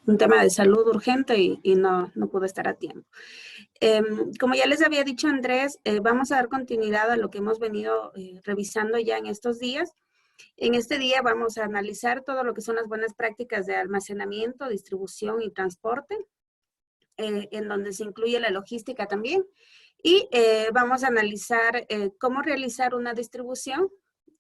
un tema de salud urgente y no pude estar a tiempo. Como ya les había dicho Andrés, vamos a dar continuidad a lo que hemos venido revisando ya en estos días. En este día vamos a analizar todo lo que son las buenas prácticas de almacenamiento, distribución y transporte, en donde se incluye la logística también. Y vamos a analizar cómo realizar una distribución.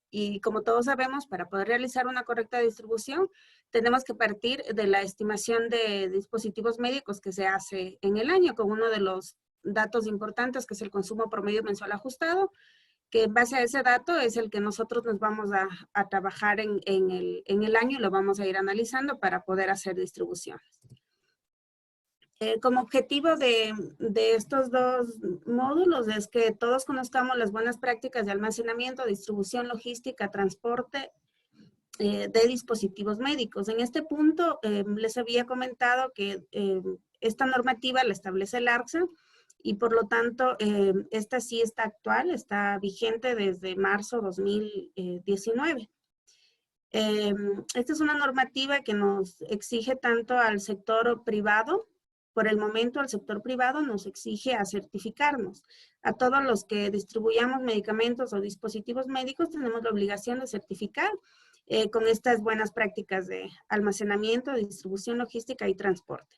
Y como todos sabemos, para poder realizar una correcta distribución, tenemos que partir de la estimación de dispositivos médicos que se hace en el año, con uno de los datos importantes, que es el consumo promedio mensual ajustado, que en base a ese dato es el que nosotros nos vamos a trabajar en el año y lo vamos a ir analizando para poder hacer distribuciones. Como objetivo de estos dos módulos es que todos conozcamos las buenas prácticas de almacenamiento, distribución, logística, transporte de dispositivos médicos. En este punto les había comentado que esta normativa la establece el ARCSA y por lo tanto esta sí está actual, está vigente desde marzo 2019. Esta es una normativa que nos exige tanto al sector privado. Por el momento, el sector privado nos exige a certificarnos. A todos los que distribuyamos medicamentos o dispositivos médicos tenemos la obligación de certificar con estas buenas prácticas de almacenamiento, distribución, logística y transporte.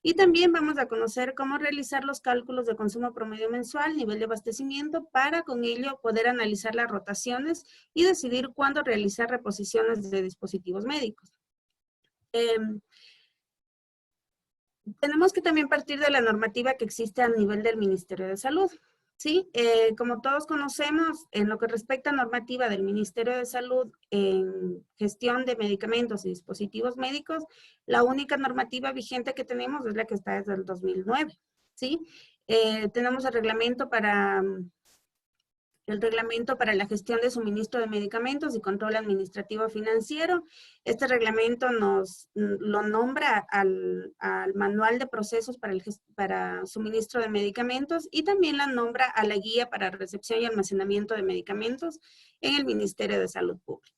Y también vamos a conocer cómo realizar los cálculos de consumo promedio mensual, nivel de abastecimiento, para con ello poder analizar las rotaciones y decidir cuándo realizar reposiciones de dispositivos médicos. Tenemos que también partir de la normativa que existe a nivel del Ministerio de Salud. ¿Sí? Como todos conocemos, en lo que respecta a normativa del Ministerio de Salud en gestión de medicamentos y dispositivos médicos, la única normativa vigente que tenemos es la que está desde el 2009. ¿Sí? Tenemos el reglamento para la gestión de suministro de medicamentos y control administrativo financiero. Este reglamento lo nombra al manual de procesos para suministro de medicamentos y también la nombra a la guía para recepción y almacenamiento de medicamentos en el Ministerio de Salud Pública.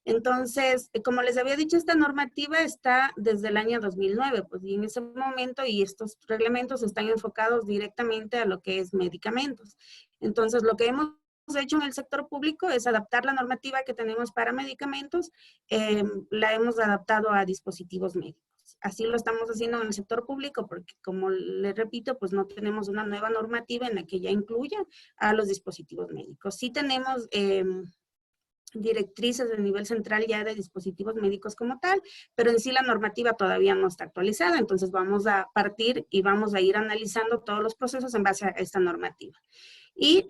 Entonces, como les había dicho, esta normativa está desde el año 2009, pues y en ese momento y estos reglamentos están enfocados directamente a lo que es medicamentos. Entonces, lo que hemos hecho en el sector público es adaptar la normativa que tenemos para medicamentos, la hemos adaptado a dispositivos médicos. Así lo estamos haciendo en el sector público porque, como les repito, pues no tenemos una nueva normativa en la que ya incluya a los dispositivos médicos. Sí tenemos directrices a nivel central ya de dispositivos médicos como tal, pero en sí la normativa todavía no está actualizada, entonces vamos a partir y vamos a ir analizando todos los procesos en base a esta normativa. Y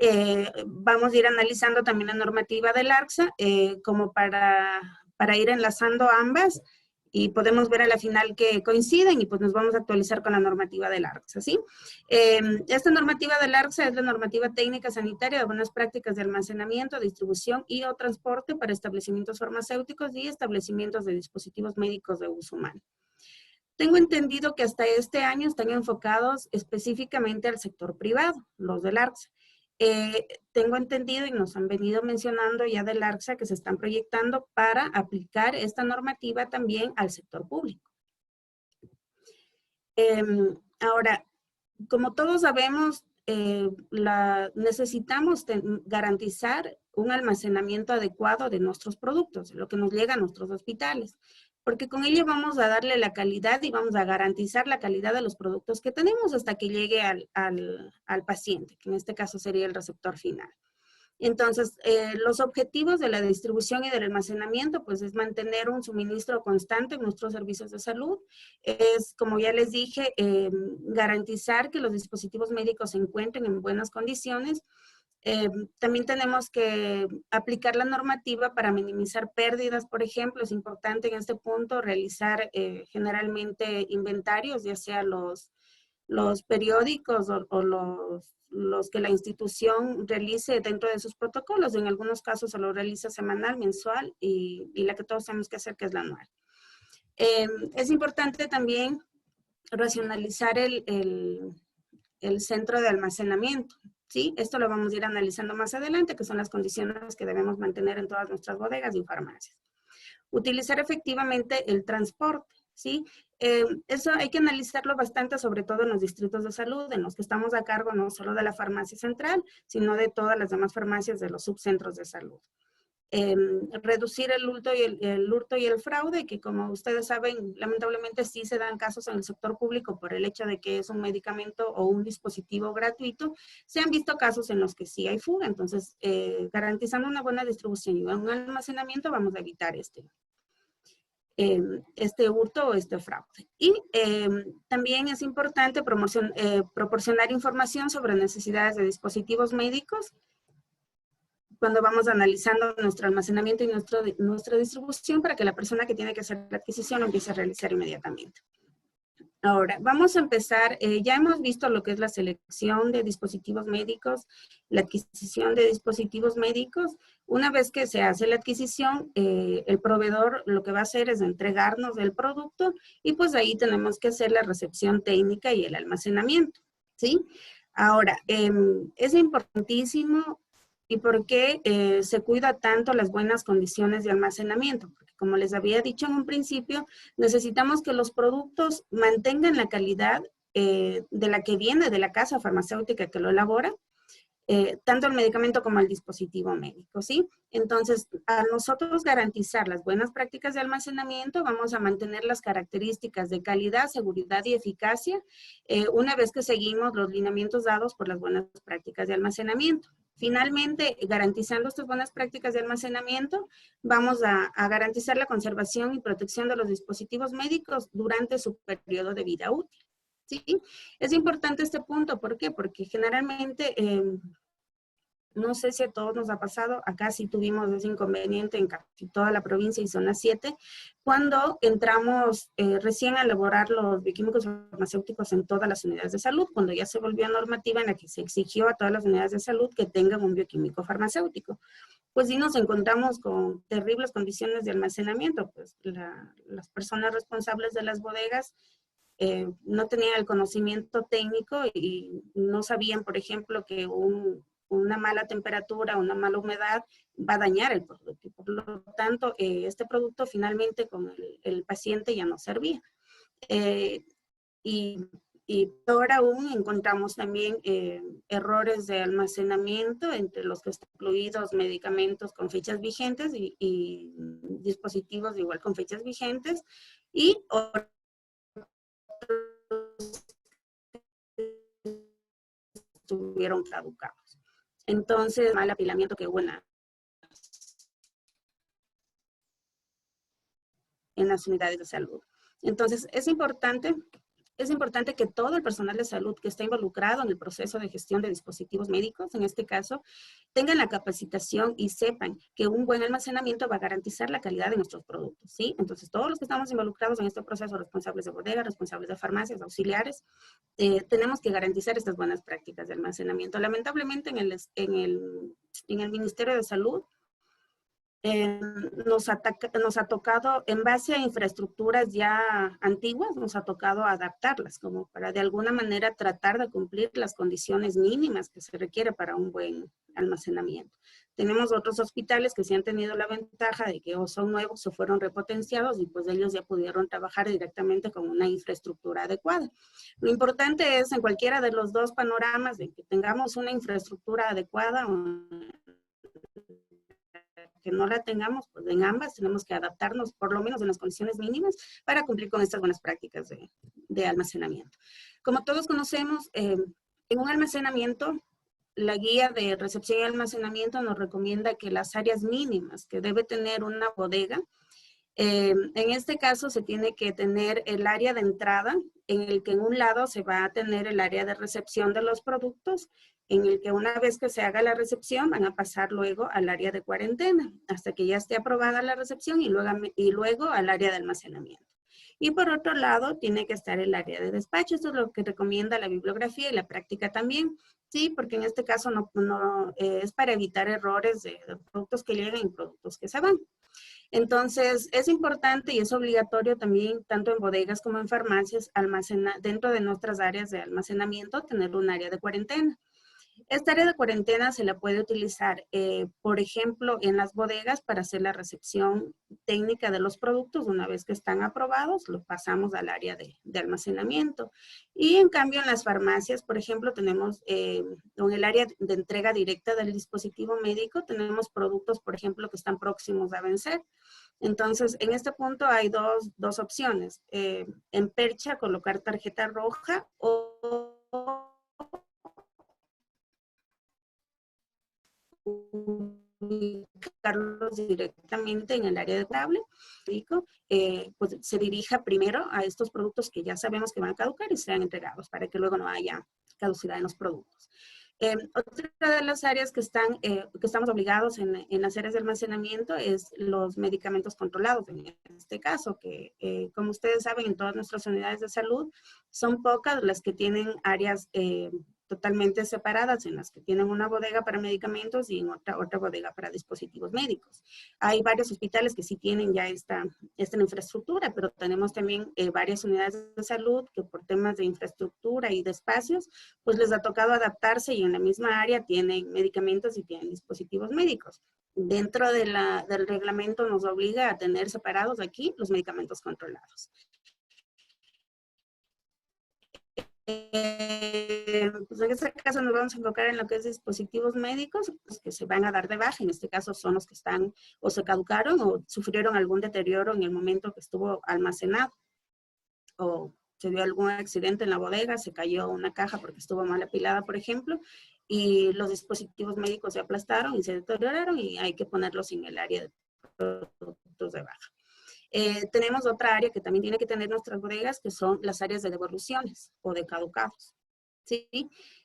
vamos a ir analizando también la normativa del ARCSA como para ir enlazando ambas y podemos ver a la final que coinciden y pues nos vamos a actualizar con la normativa del ARCSA, ¿sí? Esta normativa del ARCSA es la normativa técnica sanitaria de buenas prácticas de almacenamiento, distribución y o transporte para establecimientos farmacéuticos y establecimientos de dispositivos médicos de uso humano. Tengo entendido que hasta este año están enfocados específicamente al sector privado, los del ARCSA. Tengo entendido y nos han venido mencionando ya del ARCSA que se están proyectando para aplicar esta normativa también al sector público. Ahora, como todos sabemos, necesitamos garantizar un almacenamiento adecuado de nuestros productos, lo que nos llega a nuestros hospitales, porque con ello vamos a darle la calidad y vamos a garantizar la calidad de los productos que tenemos hasta que llegue al paciente, que en este caso sería el receptor final. Entonces, los objetivos de la distribución y del almacenamiento, pues es mantener un suministro constante en nuestros servicios de salud. Es, como ya les dije, garantizar que los dispositivos médicos se encuentren en buenas condiciones. También tenemos que aplicar la normativa para minimizar pérdidas, por ejemplo. Es importante en este punto realizar generalmente inventarios, ya sea los periódicos o los que la institución realice dentro de sus protocolos. En algunos casos se lo realiza semanal, mensual y la que todos tenemos que hacer, que es la anual. Es importante también racionalizar el centro de almacenamiento. ¿Sí? Esto lo vamos a ir analizando más adelante, que son las condiciones que debemos mantener en todas nuestras bodegas y farmacias. Utilizar efectivamente el transporte, ¿sí? Eso hay que analizarlo bastante, sobre todo en los distritos de salud, en los que estamos a cargo no solo de la farmacia central, sino de todas las demás farmacias de los subcentros de salud. Reducir el hurto y el fraude, que como ustedes saben, lamentablemente sí se dan casos en el sector público por el hecho de que es un medicamento o un dispositivo gratuito. Se han visto casos en los que sí hay fuga, entonces garantizando una buena distribución y un almacenamiento vamos a evitar este hurto o este fraude. Y también es importante proporcionar información sobre necesidades de dispositivos médicos cuando vamos analizando nuestro almacenamiento y nuestra distribución para que la persona que tiene que hacer la adquisición lo empiece a realizar inmediatamente. Ahora, vamos a empezar, ya hemos visto lo que es la selección de dispositivos médicos, la adquisición de dispositivos médicos. Una vez que se hace la adquisición, el proveedor lo que va a hacer es entregarnos el producto y pues ahí tenemos que hacer la recepción técnica y el almacenamiento, ¿sí? Ahora, es importantísimo y por qué se cuida tanto las buenas condiciones de almacenamiento, porque como les había dicho en un principio, necesitamos que los productos mantengan la calidad de la que viene de la casa farmacéutica que lo elabora, tanto el medicamento como el dispositivo médico, ¿sí? Entonces, a nosotros garantizar las buenas prácticas de almacenamiento, vamos a mantener las características de calidad, seguridad y eficacia una vez que seguimos los lineamientos dados por las buenas prácticas de almacenamiento. Finalmente, garantizando estas buenas prácticas de almacenamiento, vamos a garantizar la conservación y protección de los dispositivos médicos durante su periodo de vida útil. ¿Sí? Es importante este punto, ¿por qué? Porque generalmente, no sé si a todos nos ha pasado, acá sí tuvimos ese inconveniente en casi toda la provincia y zona 7, cuando entramos recién a elaborar los bioquímicos farmacéuticos en todas las unidades de salud, cuando ya se volvió normativa en la que se exigió a todas las unidades de salud que tengan un bioquímico farmacéutico. Pues sí nos encontramos con terribles condiciones de almacenamiento, pues las personas responsables de las bodegas no tenían el conocimiento técnico y no sabían, por ejemplo, que una mala temperatura, una mala humedad va a dañar el producto. Por lo tanto, este producto finalmente con el paciente ya no servía. Y peor aún, encontramos también errores de almacenamiento, entre los que están incluidos medicamentos con fechas vigentes y dispositivos igual con fechas vigentes, y estuvieron caducados. Entonces, mal apilamiento que hubo en las unidades de salud. Entonces, es importante que todo el personal de salud que está involucrado en el proceso de gestión de dispositivos médicos, en este caso, tengan la capacitación y sepan que un buen almacenamiento va a garantizar la calidad de nuestros productos, ¿sí? Entonces, todos los que estamos involucrados en este proceso, responsables de bodega, responsables de farmacias, auxiliares, tenemos que garantizar estas buenas prácticas de almacenamiento. Lamentablemente, en el Ministerio de Salud, nos ha tocado, en base a infraestructuras ya antiguas, nos ha tocado adaptarlas, como para de alguna manera tratar de cumplir las condiciones mínimas que se requiere para un buen almacenamiento. Tenemos otros hospitales que sí han tenido la ventaja de que o son nuevos o fueron repotenciados y pues ellos ya pudieron trabajar directamente con una infraestructura adecuada. Lo importante es en cualquiera de los dos panoramas de que tengamos una infraestructura adecuada o que no la tengamos, pues en ambas tenemos que adaptarnos por lo menos en las condiciones mínimas para cumplir con estas buenas prácticas de almacenamiento. Como todos conocemos, en un almacenamiento, la guía de recepción y almacenamiento nos recomienda que las áreas mínimas que debe tener una bodega, en este caso se tiene que tener el área de entrada, en el que en un lado se va a tener el área de recepción de los productos, en el que una vez que se haga la recepción van a pasar luego al área de cuarentena, hasta que ya esté aprobada la recepción y luego al área de almacenamiento. Y por otro lado, tiene que estar el área de despacho. Esto es lo que recomienda la bibliografía y la práctica también, sí, porque en este caso es para evitar errores de productos que llegan y productos que se van. Entonces, es importante y es obligatorio también, tanto en bodegas como en farmacias, dentro de nuestras áreas de almacenamiento, tener un área de cuarentena. Esta área de cuarentena se la puede utilizar, por ejemplo, en las bodegas para hacer la recepción técnica de los productos. Una vez que están aprobados, los pasamos al área de almacenamiento. Y en cambio, en las farmacias, por ejemplo, tenemos en el área de entrega directa del dispositivo médico, tenemos productos, por ejemplo, que están próximos a vencer. Entonces, en este punto hay dos opciones. En percha, colocar tarjeta roja o ubicarlos directamente en el área de cable, pues se dirija primero a estos productos que ya sabemos que van a caducar y sean entregados para que luego no haya caducidad en los productos. Otra de las áreas que estamos obligados en las áreas de almacenamiento es los medicamentos controlados, en este caso, que como ustedes saben, en todas nuestras unidades de salud son pocas las que tienen áreas totalmente separadas, en las que tienen una bodega para medicamentos y en otra bodega para dispositivos médicos. Hay varios hospitales que sí tienen ya esta infraestructura, pero tenemos también varias unidades de salud que por temas de infraestructura y de espacios, pues les ha tocado adaptarse y en la misma área tienen medicamentos y tienen dispositivos médicos. Dentro del reglamento nos obliga a tener separados aquí los medicamentos controlados. Pues en este caso nos vamos a enfocar en lo que es dispositivos médicos, pues que se van a dar de baja. En este caso son los que están o se caducaron o sufrieron algún deterioro en el momento que estuvo almacenado. O se dio algún accidente en la bodega, se cayó una caja porque estuvo mal apilada, por ejemplo, y los dispositivos médicos se aplastaron y se deterioraron y hay que ponerlos en el área de productos de baja. Tenemos otra área que también tiene que tener nuestras bodegas, que son las áreas de devoluciones o de caducados. ¿Sí?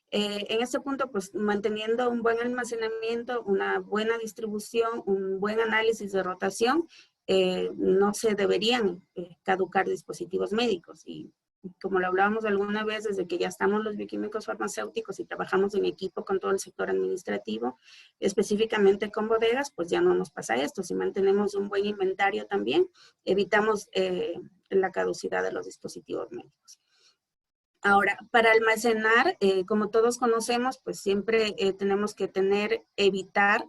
En este punto, pues manteniendo un buen almacenamiento, una buena distribución, un buen análisis de rotación, no se deberían caducar dispositivos médicos. Y como lo hablábamos alguna vez, desde que ya estamos los bioquímicos farmacéuticos y trabajamos en equipo con todo el sector administrativo, específicamente con bodegas, pues ya no nos pasa esto. Si mantenemos un buen inventario también, evitamos la caducidad de los dispositivos médicos. Ahora, para almacenar, como todos conocemos, pues siempre tenemos que evitar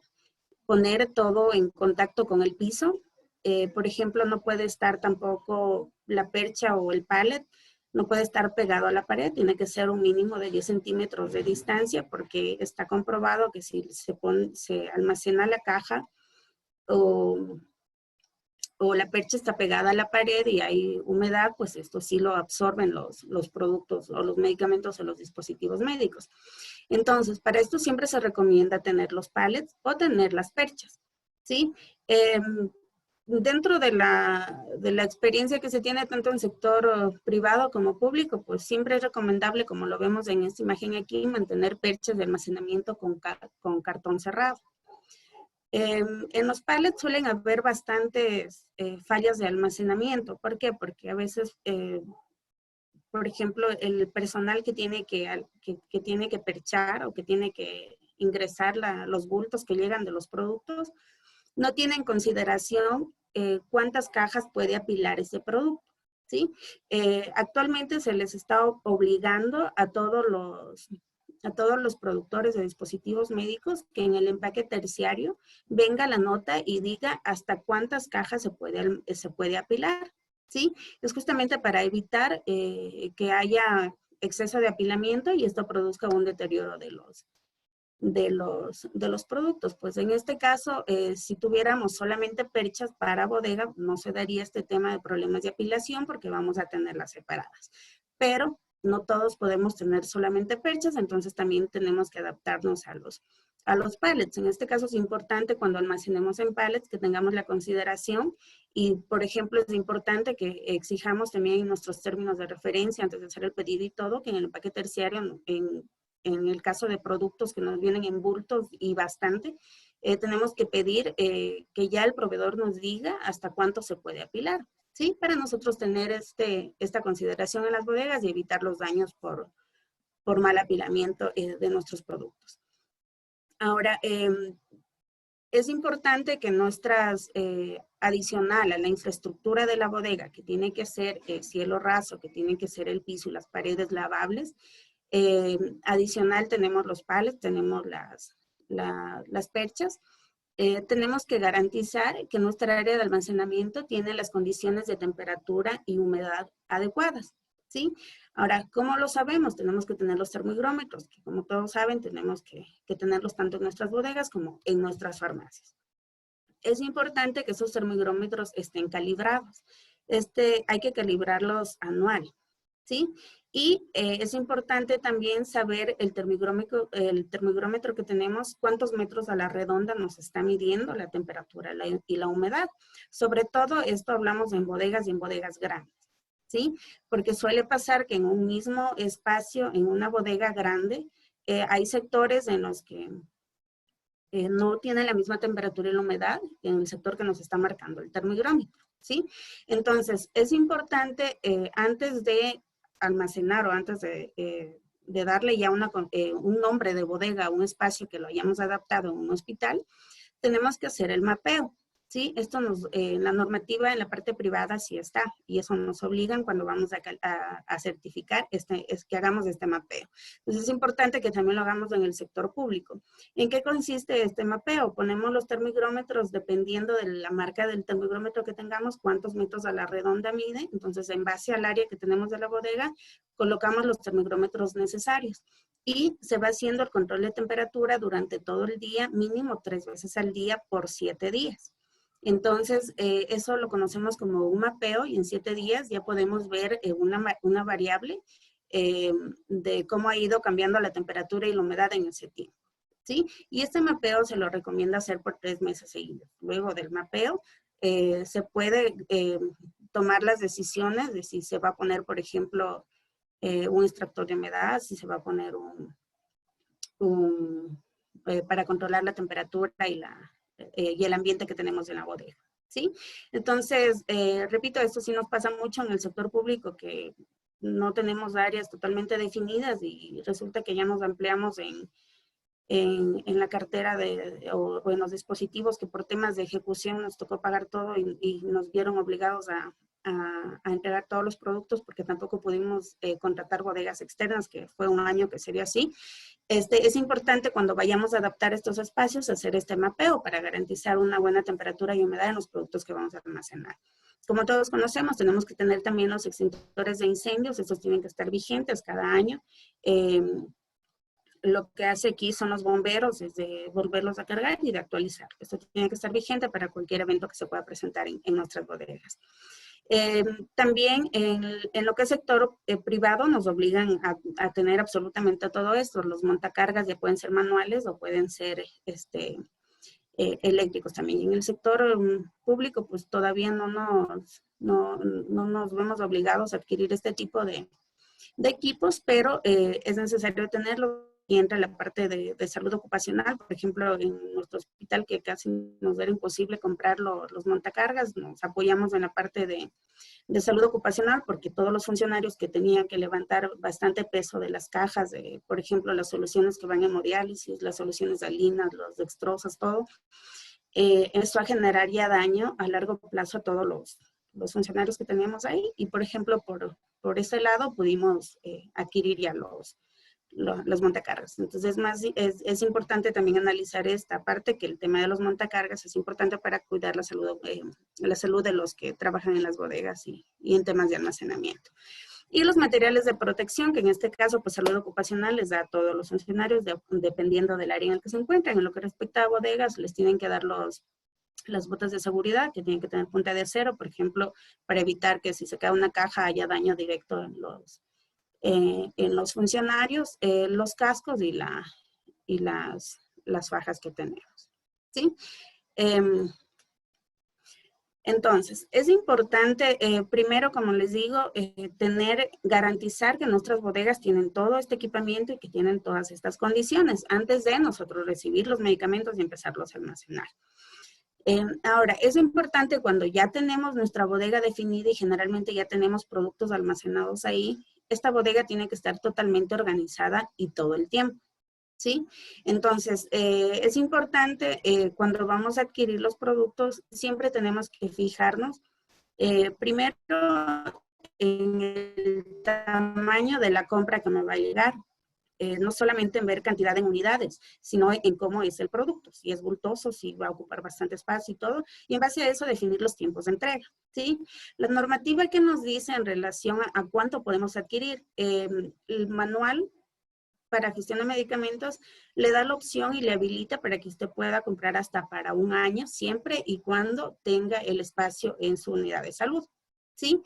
poner todo en contacto con el piso. Por ejemplo, no puede estar tampoco la percha o el pallet, no puede estar pegado a la pared, tiene que ser un mínimo de 10 centímetros de distancia porque está comprobado que si se almacena la caja o la percha está pegada a la pared y hay humedad, pues esto sí lo absorben los productos o los medicamentos o los dispositivos médicos. Entonces, para esto siempre se recomienda tener los pallets o tener las perchas, ¿sí? Dentro de la experiencia que se tiene tanto en sector privado como público, pues siempre es recomendable, como lo vemos en esta imagen aquí, mantener perchas de almacenamiento con cartón cerrado. En los pallets suelen haber bastantes fallas de almacenamiento. ¿Por qué? Porque a veces, por ejemplo, el personal que tiene que perchar o que tiene que ingresar los bultos que llegan de los productos, no tiene en consideración cuántas cajas puede apilar ese producto. ¿Sí? Actualmente se les está obligando a todos los productores de dispositivos médicos que en el empaque terciario venga la nota y diga hasta cuántas cajas se puede apilar, ¿sí? Es justamente para evitar que haya exceso de apilamiento y esto produzca un deterioro de los productos. Pues en este caso, si tuviéramos solamente perchas para bodega, no se daría este tema de problemas de apilación porque vamos a tenerlas separadas. Pero no todos podemos tener solamente perchas, entonces también tenemos que adaptarnos a los pallets. En este caso es importante cuando almacenemos en pallets que tengamos la consideración y, por ejemplo, es importante que exijamos también nuestros términos de referencia antes de hacer el pedido y todo, que en el empaque terciario, en el caso de productos que nos vienen en bultos y bastante, tenemos que pedir que ya el proveedor nos diga hasta cuánto se puede apilar, ¿sí? Para nosotros tener esta consideración en las bodegas y evitar los daños por mal apilamiento de nuestros productos. Ahora, es importante que adicional a la infraestructura de la bodega, que tiene que ser cielo raso, que tiene que ser el piso y las paredes lavables, Adicional tenemos los pallets, tenemos las perchas. Tenemos que garantizar que nuestra área de almacenamiento tiene las condiciones de temperatura y humedad adecuadas, ¿sí? Ahora, ¿cómo lo sabemos? Tenemos que tener los termográmetros, que como todos saben, tenemos que tenerlos tanto en nuestras bodegas como en nuestras farmacias. Es importante que esos termográmetros estén calibrados. Hay que calibrarlos anual, ¿sí? Y es importante también saber el termográmetro que tenemos, cuántos metros a la redonda nos está midiendo la temperatura y la humedad. Sobre todo, esto hablamos en bodegas y en bodegas grandes, ¿sí? Porque suele pasar que en un mismo espacio, en una bodega grande, hay sectores en los que no tienen la misma temperatura y la humedad en el sector que nos está marcando el termográmetro, ¿sí? Entonces, es importante antes de almacenar o antes de darle ya un nombre de bodega a un espacio que lo hayamos adaptado en un hospital, tenemos que hacer el mapeo, ¿sí? Esto la normativa en la parte privada sí está, y eso nos obligan cuando vamos a certificar es que hagamos este mapeo. Entonces es importante que también lo hagamos en el sector público. ¿En qué consiste este mapeo? Ponemos los termográmetros dependiendo de la marca del termográmetro que tengamos, cuántos metros a la redonda mide. Entonces, en base al área que tenemos de la bodega, colocamos los termográmetros necesarios. Y se va haciendo el control de temperatura durante todo el día, mínimo 3 veces al día por 7 días. Entonces, eso lo conocemos como un mapeo y en 7 días ya podemos ver una variable de cómo ha ido cambiando la temperatura y la humedad en ese tiempo, ¿sí? Y este mapeo se lo recomienda hacer por 3 meses seguidos. Luego del mapeo, se puede tomar las decisiones de si se va a poner, por ejemplo, un extractor de humedad, si se va a poner para controlar la temperatura y el ambiente que tenemos en la bodega, ¿sí? Entonces, repito, esto sí nos pasa mucho en el sector público, que no tenemos áreas totalmente definidas y resulta que ya nos ampliamos en la cartera o en los dispositivos que por temas de ejecución nos tocó pagar todo y nos vieron obligados a entregar todos los productos porque tampoco pudimos contratar bodegas externas, que fue un año que se dio así. Es importante cuando vayamos a adaptar estos espacios hacer este mapeo para garantizar una buena temperatura y humedad en los productos que vamos a almacenar. Como todos conocemos, tenemos que tener también los extintores de incendios, estos tienen que estar vigentes cada año. Lo que hace aquí son los bomberos, es de volverlos a cargar y de actualizar. Esto tiene que estar vigente para cualquier evento que se pueda presentar en nuestras bodegas. También en lo que es sector privado nos obligan a tener absolutamente todo esto. Los montacargas ya pueden ser manuales o pueden ser eléctricos también. En el sector público pues todavía no nos vemos obligados a adquirir este tipo de equipos, pero es necesario tenerlo. Y entra la parte de salud ocupacional. Por ejemplo, en nuestro hospital, que casi nos era imposible comprar los montacargas, nos apoyamos en la parte de salud ocupacional porque todos los funcionarios que tenían que levantar bastante peso de las cajas, por ejemplo, las soluciones que van en hemodiálisis, las soluciones de alinas, los dextrosas, todo, eso generaría daño a largo plazo a todos los funcionarios que teníamos ahí. Y, por ejemplo, por ese lado pudimos adquirir ya los montacargas. Entonces, es importante también analizar esta parte, que el tema de los montacargas es importante para cuidar la salud de los que trabajan en las bodegas y en temas de almacenamiento. Y los materiales de protección, que en este caso, pues salud ocupacional les da a todos los funcionarios, dependiendo del área en el que se encuentran. En lo que respecta a bodegas, les tienen que dar las botas de seguridad, que tienen que tener punta de acero, por ejemplo, para evitar que si se cae una caja haya daño directo en los funcionarios, los cascos y las fajas que tenemos, ¿sí? Entonces, es importante, primero, como les digo, garantizar que nuestras bodegas tienen todo este equipamiento y que tienen todas estas condiciones antes de nosotros recibir los medicamentos y empezarlos a almacenar. Ahora, es importante cuando ya tenemos nuestra bodega definida y generalmente ya tenemos productos almacenados ahí, esta bodega tiene que estar totalmente organizada y todo el tiempo, ¿sí? Entonces, es importante cuando vamos a adquirir los productos, siempre tenemos que fijarnos primero en el tamaño de la compra que me va a llegar. no solamente en ver cantidad en unidades, sino en cómo es el producto, si es bultoso, si va a ocupar bastante espacio y todo, y en base a eso definir los tiempos de entrega, ¿sí? La normativa que nos dice en relación a cuánto podemos adquirir, el manual para gestión de medicamentos le da la opción y le habilita para que usted pueda comprar hasta para un año, siempre y cuando tenga el espacio en su unidad de salud, ¿sí?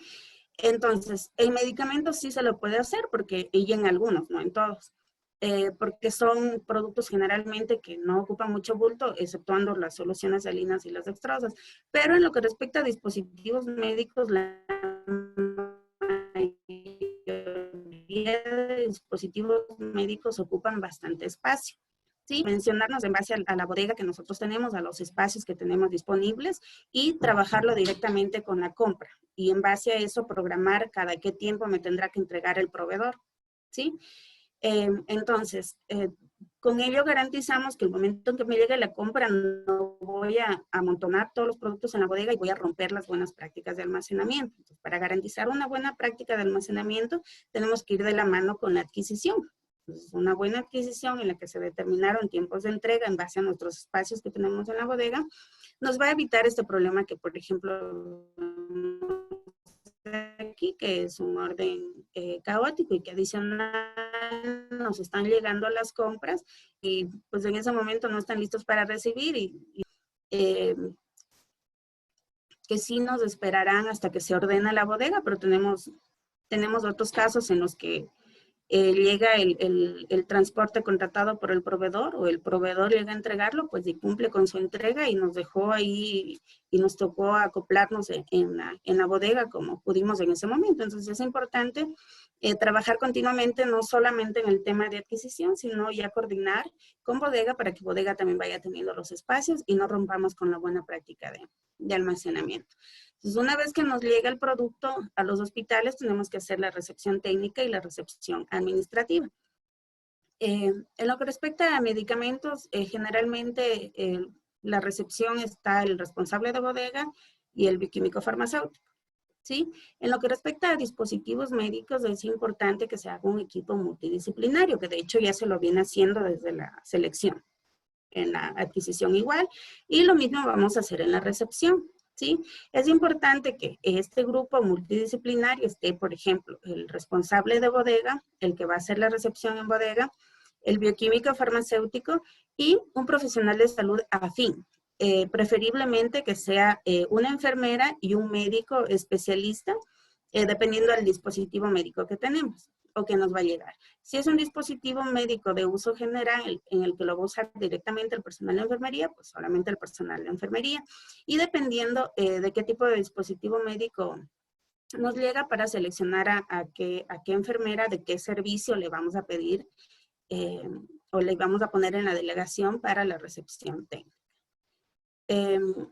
Entonces, en medicamentos sí se lo puede hacer, porque, y en algunos, no en todos, porque son productos generalmente que no ocupan mucho bulto, exceptuando las soluciones salinas y las dextrosas. Pero en lo que respecta a dispositivos médicos, la mayoría de dispositivos médicos ocupan bastante espacio. ¿Sí? Mencionarnos en base a la bodega que nosotros tenemos, a los espacios que tenemos disponibles y trabajarlo directamente con la compra. Y en base a eso programar cada qué tiempo me tendrá que entregar el proveedor. ¿Sí? Entonces, con ello garantizamos que el momento en que me llegue la compra no voy a amontonar todos los productos en la bodega y voy a romper las buenas prácticas de almacenamiento. Entonces, para garantizar una buena práctica de almacenamiento, tenemos que ir de la mano con la adquisición. Entonces, una buena adquisición en la que se determinaron tiempos de entrega en base a nuestros espacios que tenemos en la bodega, nos va a evitar este problema que, por ejemplo, aquí, que es un orden caótico y que adicional nos están llegando las compras y pues en ese momento no están listos para recibir eh, que sí nos esperarán hasta que se ordena la bodega, pero tenemos otros casos en los que llega el transporte contratado por el proveedor o el proveedor llega a entregarlo, pues y cumple con su entrega y nos dejó ahí y nos tocó acoplarnos en la bodega como pudimos en ese momento. Entonces es importante trabajar continuamente, no solamente en el tema de adquisición, sino ya coordinar con bodega para que bodega también vaya teniendo los espacios y no rompamos con la buena práctica de almacenamiento. Entonces, una vez que nos llega el producto a los hospitales, tenemos que hacer la recepción técnica y la recepción administrativa. En lo que respecta a medicamentos, generalmente la recepción está el responsable de bodega y el bioquímico farmacéutico. ¿Sí? En lo que respecta a dispositivos médicos, es importante que se haga un equipo multidisciplinario, que de hecho ya se lo viene haciendo desde la selección, en la adquisición igual, y lo mismo vamos a hacer en la recepción. ¿Sí? Es importante que este grupo multidisciplinario esté, por ejemplo, el responsable de bodega, el que va a hacer la recepción en bodega, el bioquímico farmacéutico y un profesional de salud afín. Preferiblemente que sea una enfermera y un médico especialista, dependiendo del dispositivo médico que tenemos o que nos va a llegar. Si es un dispositivo médico de uso general en el que lo va a usar directamente el personal de enfermería, pues solamente el personal de enfermería. Y dependiendo de qué tipo de dispositivo médico nos llega para seleccionar a qué enfermera, de qué servicio le vamos a pedir o le vamos a poner en la delegación para la recepción técnica.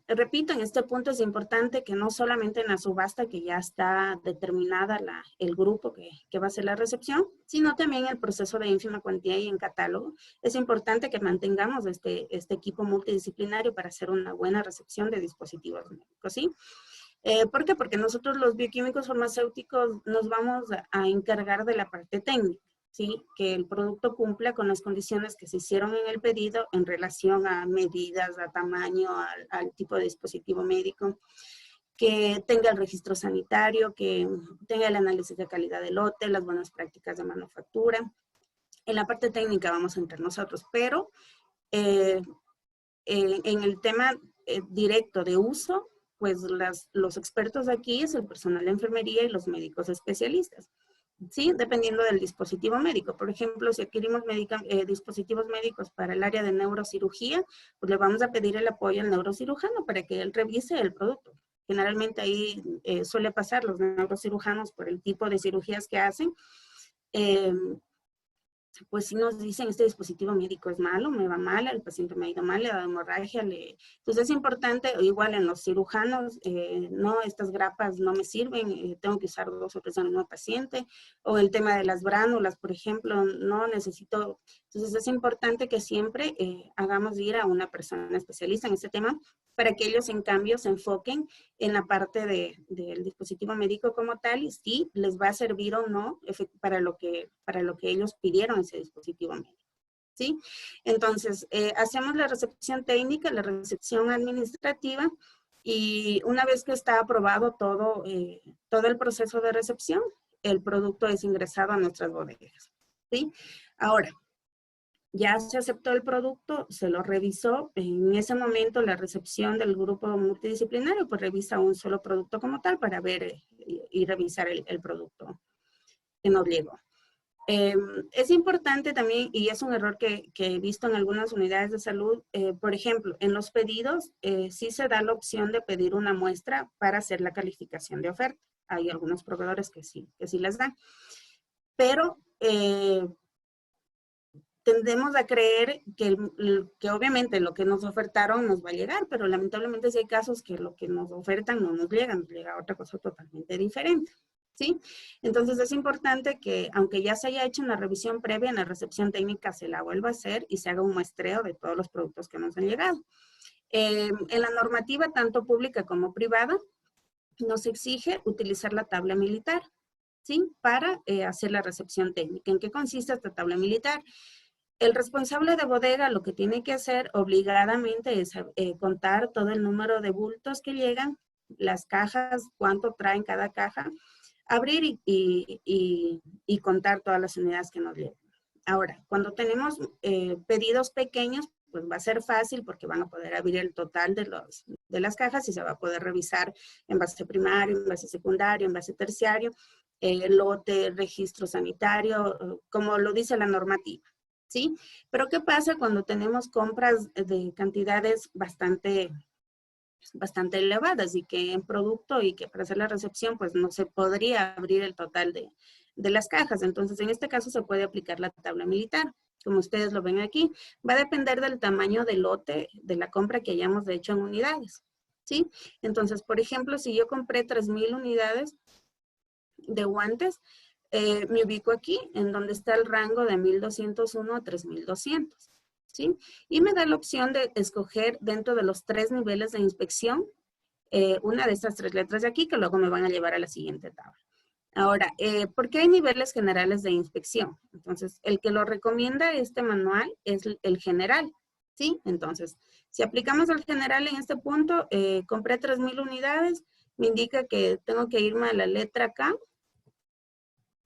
Repito, en este punto es importante que no solamente en la subasta que ya está determinada el grupo que va a hacer la recepción, sino también el proceso de ínfima cuantía y en catálogo. Es importante que mantengamos este equipo multidisciplinario para hacer una buena recepción de dispositivos médicos, ¿sí? ¿Por qué? Porque nosotros los bioquímicos farmacéuticos nos vamos a encargar de la parte técnica. ¿Sí? Que el producto cumpla con las condiciones que se hicieron en el pedido en relación a medidas, a tamaño, al tipo de dispositivo médico, que tenga el registro sanitario, que tenga el análisis de calidad del lote, las buenas prácticas de manufactura. En la parte técnica vamos a entrar nosotros, pero en el tema directo de uso, pues los expertos aquí es el personal de enfermería y los médicos especialistas. Sí, dependiendo del dispositivo médico. Por ejemplo, si adquirimos dispositivos médicos para el área de neurocirugía, pues le vamos a pedir el apoyo al neurocirujano para que él revise el producto. Generalmente ahí suele pasar los neurocirujanos por el tipo de cirugías que hacen. Pues si nos dicen este dispositivo médico es malo, me va mal, el paciente me ha ido mal, le da hemorragia. Entonces es importante, igual en los cirujanos, no, estas grapas no me sirven, tengo que usar 2 o 3 en el mismo paciente, o el tema de las bránulas, por ejemplo, no necesito. Entonces es importante que siempre hagamos ir a una persona especialista en este tema para que ellos en cambio se enfoquen en la parte del dispositivo médico como tal y si les va a servir o no para lo que ellos pidieron ese dispositivo médico. ¿Sí? Entonces, hacemos la recepción técnica, la recepción administrativa y una vez que está aprobado todo el proceso de recepción, el producto es ingresado a nuestras bodegas. ¿Sí? Ahora, ya se aceptó el producto, se lo revisó. En ese momento la recepción del grupo multidisciplinario pues revisa un solo producto como tal para ver y revisar el producto que nos llegó. Es importante también, y es un error que he visto en algunas unidades de salud, por ejemplo, en los pedidos sí se da la opción de pedir una muestra para hacer la calificación de oferta. Hay algunos proveedores que sí las dan. Pero tendemos a creer que obviamente lo que nos ofertaron nos va a llegar, pero lamentablemente sí hay casos que lo que nos ofertan no nos llega, nos llega otra cosa totalmente diferente. ¿Sí? Entonces es importante que, aunque ya se haya hecho una revisión previa, en la recepción técnica se la vuelva a hacer y se haga un muestreo de todos los productos que nos han llegado. En la normativa, tanto pública como privada, nos exige utilizar la tabla militar, ¿sí? Para hacer la recepción técnica. ¿En qué consiste esta tabla militar? El responsable de bodega lo que tiene que hacer obligadamente es contar todo el número de bultos que llegan, las cajas, cuánto traen cada caja, abrir y contar todas las unidades que nos llegan. Ahora, cuando tenemos pedidos pequeños, pues va a ser fácil porque van a poder abrir el total de las cajas y se va a poder revisar envase primario, envase secundario, envase terciario, lote, registro sanitario, como lo dice la normativa. ¿Sí? Pero ¿qué pasa cuando tenemos compras de cantidades bastante elevadas y que en producto y que para hacer la recepción pues no se podría abrir el total de las cajas? Entonces en este caso se puede aplicar la tabla militar, como ustedes lo ven aquí. Va a depender del tamaño del lote de la compra que hayamos hecho en unidades, ¿sí? Entonces, por ejemplo, si yo compré 3,000 unidades de guantes, me ubico aquí, en donde está el rango de 1,201 a 3,200, ¿sí? Y me da la opción de escoger dentro de los 3 niveles de inspección, una de estas 3 letras de aquí, que luego me van a llevar a la siguiente tabla. Ahora, ¿por qué hay niveles generales de inspección? Entonces, el que lo recomienda este manual es el general, ¿sí? Entonces, si aplicamos el general en este punto, compré 3,000 unidades, me indica que tengo que irme a la letra K.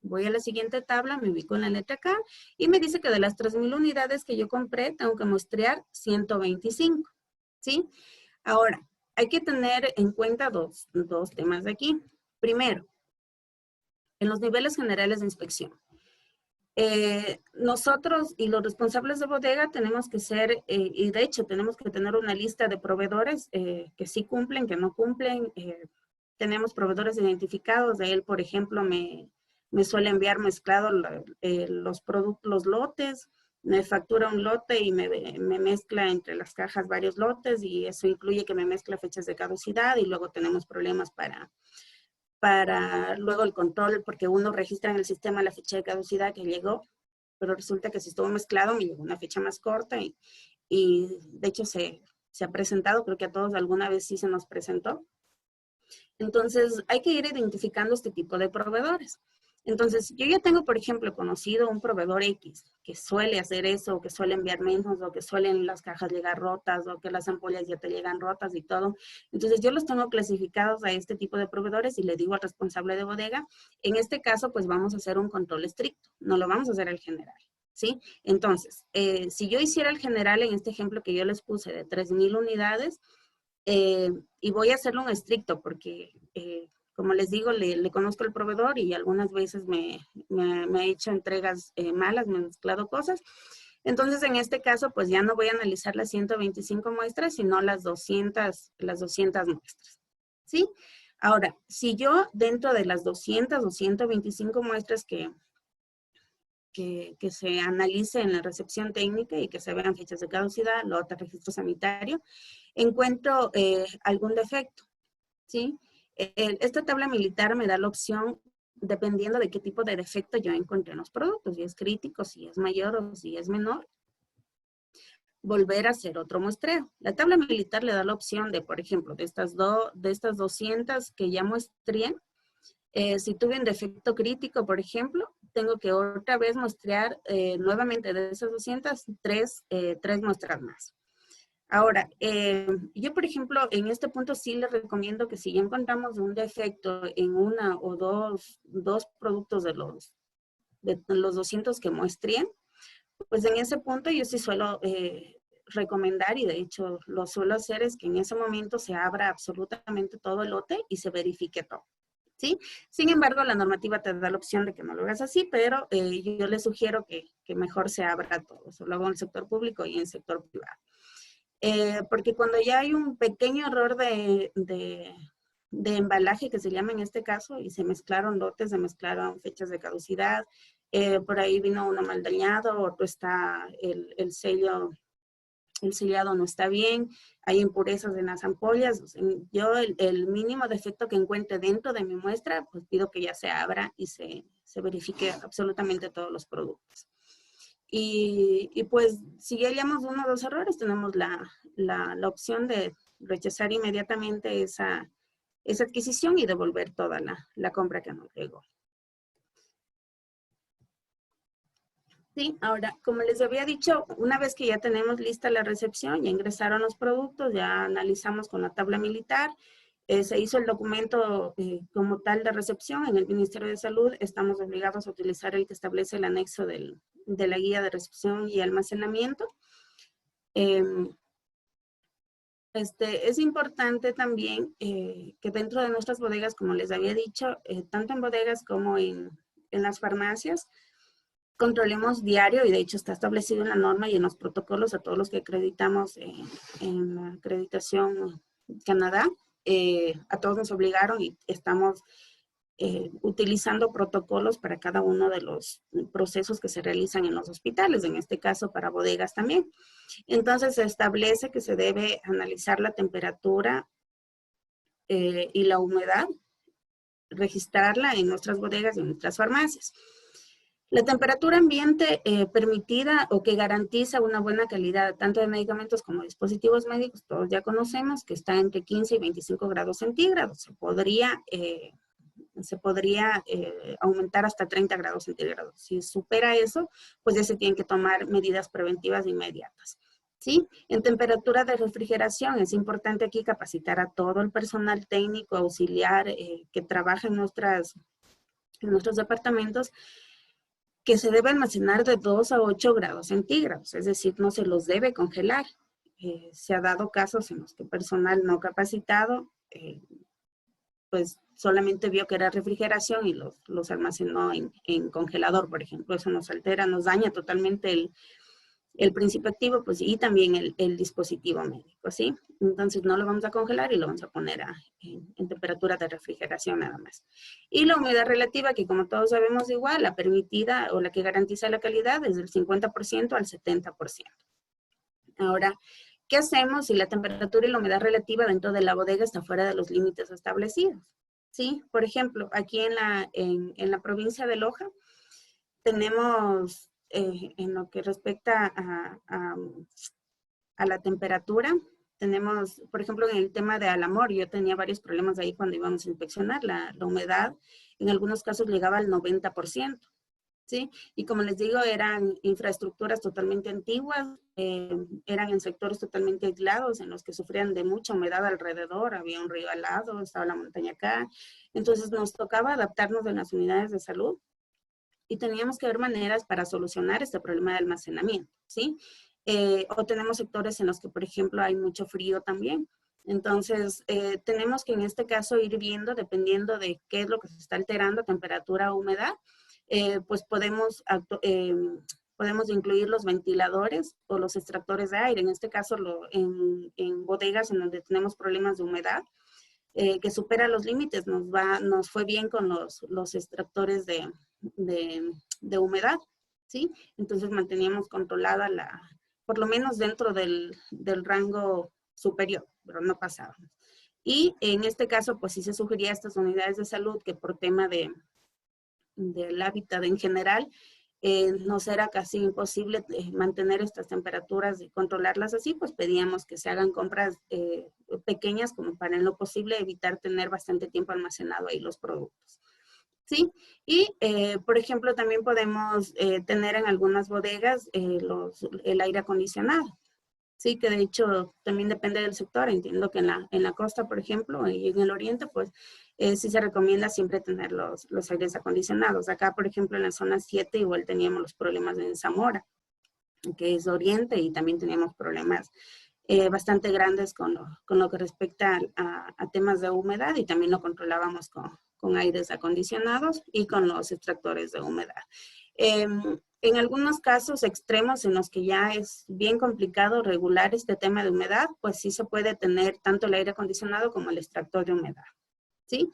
Voy a la siguiente tabla, me ubico en la letra K y me dice que de las 3,000 unidades que yo compré, tengo que muestrear 125, ¿sí? Ahora, hay que tener en cuenta dos temas de aquí. Primero, en los niveles generales de inspección. Nosotros y los responsables de bodega tenemos que ser, y de hecho tenemos que tener una lista de proveedores que sí cumplen, que no cumplen. Tenemos proveedores identificados, de él, por ejemplo, me suele enviar mezclado los productos, los lotes, me factura un lote y me mezcla entre las cajas varios lotes y eso incluye que me mezcla fechas de caducidad y luego tenemos problemas para luego el control, porque uno registra en el sistema la fecha de caducidad que llegó, pero resulta que si estuvo mezclado me llegó una fecha más corta y de hecho se ha presentado, creo que a todos alguna vez sí se nos presentó. Entonces, hay que ir identificando este tipo de proveedores. Entonces, yo ya tengo, por ejemplo, conocido un proveedor X que suele hacer eso, o que suele enviar menos, o que suelen las cajas llegar rotas, o que las ampollas ya te llegan rotas y todo. Entonces, yo los tengo clasificados a este tipo de proveedores y le digo al responsable de bodega, en este caso, pues vamos a hacer un control estricto, no lo vamos a hacer al general, ¿sí? Entonces, si yo hiciera el general en este ejemplo que yo les puse de 3,000 unidades, y voy a hacerlo un estricto porque, como les digo, le conozco al proveedor y algunas veces me ha hecho entregas malas, me ha mezclado cosas. Entonces, en este caso, pues ya no voy a analizar las 125 muestras, sino las 200 muestras, ¿sí? Ahora, si yo dentro de las 200 o 125 muestras que se analice en la recepción técnica y que se vean fechas de caducidad, lote, registro sanitario, encuentro algún defecto, ¿sí? Esta tabla militar me da la opción, dependiendo de qué tipo de defecto yo encontré en los productos, si es crítico, si es mayor o si es menor, volver a hacer otro muestreo. La tabla militar le da la opción de, por ejemplo, de estas 200 que ya muestré, si tuve un defecto crítico, por ejemplo, tengo que otra vez muestrear nuevamente de esas 200, tres muestras más. Ahora, yo, por ejemplo, en este punto sí les recomiendo que si ya encontramos un defecto en una o dos productos de los 200 que muestré, pues en ese punto yo sí suelo recomendar, y de hecho lo suelo hacer, es que en ese momento se abra absolutamente todo el lote y se verifique todo. ¿Sí? Sin embargo, la normativa te da la opción de que no lo hagas así, pero yo les sugiero que mejor se abra todo. Eso lo hago en el sector público y en el sector privado. Porque cuando ya hay un pequeño error de embalaje, que se llama en este caso, y se mezclaron lotes, se mezclaron fechas de caducidad, por ahí vino uno mal dañado, otro está el sellado no está bien, hay impurezas en las ampollas. Yo el mínimo defecto que encuentre dentro de mi muestra, pues pido que ya se abra y se verifique absolutamente todos los productos. Y pues si ya hallamos uno o dos errores, tenemos la opción de rechazar inmediatamente esa adquisición y devolver toda la compra que nos llegó. Sí, ahora, como les había dicho, una vez que ya tenemos lista la recepción, ya ingresaron los productos, ya analizamos con la tabla militar, se hizo el documento como tal de recepción en el Ministerio de Salud, estamos obligados a utilizar el que establece el anexo de la guía de recepción y almacenamiento. Es importante también que dentro de nuestras bodegas, como les había dicho, tanto en bodegas como en las farmacias, controlemos diario, y de hecho está establecido en la norma y en los protocolos a todos los que acreditamos en la acreditación Canadá. A todos nos obligaron y estamos utilizando protocolos para cada uno de los procesos que se realizan en los hospitales, en este caso para bodegas también. Entonces se establece que se debe analizar la temperatura y la humedad, registrarla en nuestras bodegas y en nuestras farmacias. La temperatura ambiente permitida o que garantiza una buena calidad tanto de medicamentos como dispositivos médicos, todos ya conocemos que está entre 15 y 25 grados centígrados. Se podría aumentar hasta 30 grados centígrados. Si supera eso, pues ya se tienen que tomar medidas preventivas inmediatas. ¿Sí? En temperatura de refrigeración es importante aquí capacitar a todo el personal técnico auxiliar que trabaja en nuestros departamentos, que se debe almacenar de 2 a 8 grados centígrados, es decir, no se los debe congelar. Se ha dado casos en los que personal no capacitado, pues solamente vio que era refrigeración y los almacenó en congelador, por ejemplo. Eso nos altera, nos daña totalmente el principio activo, pues, y también el dispositivo médico, ¿sí? Entonces no lo vamos a congelar y lo vamos a poner en temperatura de refrigeración nada más. Y la humedad relativa, que como todos sabemos igual, la permitida o la que garantiza la calidad es del 50% al 70%. Ahora, ¿qué hacemos si la temperatura y la humedad relativa dentro de la bodega está fuera de los límites establecidos? ¿Sí? Por ejemplo, aquí en la provincia de Loja tenemos en lo que respecta a la temperatura, tenemos, por ejemplo, en el tema de Alamor, yo tenía varios problemas ahí cuando íbamos a inspeccionar la humedad, en algunos casos llegaba al 90%, ¿sí? Y como les digo, eran infraestructuras totalmente antiguas, eran en sectores totalmente aislados, en los que sufrían de mucha humedad alrededor, había un río al lado, estaba la montaña acá, entonces nos tocaba adaptarnos en las unidades de salud, y teníamos que ver maneras para solucionar este problema de almacenamiento, ¿sí? O tenemos sectores en los que, por ejemplo, hay mucho frío también. Entonces, tenemos que en este caso ir viendo, dependiendo de qué es lo que se está alterando, temperatura o humedad, pues podemos incluir los ventiladores o los extractores de aire. En este caso, en bodegas en donde tenemos problemas de humedad, que supera los límites, nos fue bien con los extractores de humedad, ¿sí? Entonces manteníamos controlada por lo menos dentro del rango superior, pero no pasábamos. Y en este caso, pues sí se sugería a estas unidades de salud que por tema del hábitat en general, nos era casi imposible mantener estas temperaturas y controlarlas así, pues pedíamos que se hagan compras pequeñas como para en lo posible evitar tener bastante tiempo almacenado ahí los productos. ¿Sí? Y, por ejemplo, también podemos tener en algunas bodegas el aire acondicionado. Sí, que de hecho también depende del sector. Entiendo que en la costa, por ejemplo, y en el oriente, pues sí se recomienda siempre tener los aires acondicionados. Acá, por ejemplo, en la zona 7 igual teníamos los problemas en Zamora, que es oriente, y también teníamos problemas bastante grandes con lo que respecta a temas de humedad, y también lo controlábamos con aires acondicionados y con los extractores de humedad. En algunos casos extremos en los que ya es bien complicado regular este tema de humedad, pues sí se puede tener tanto el aire acondicionado como el extractor de humedad, ¿sí?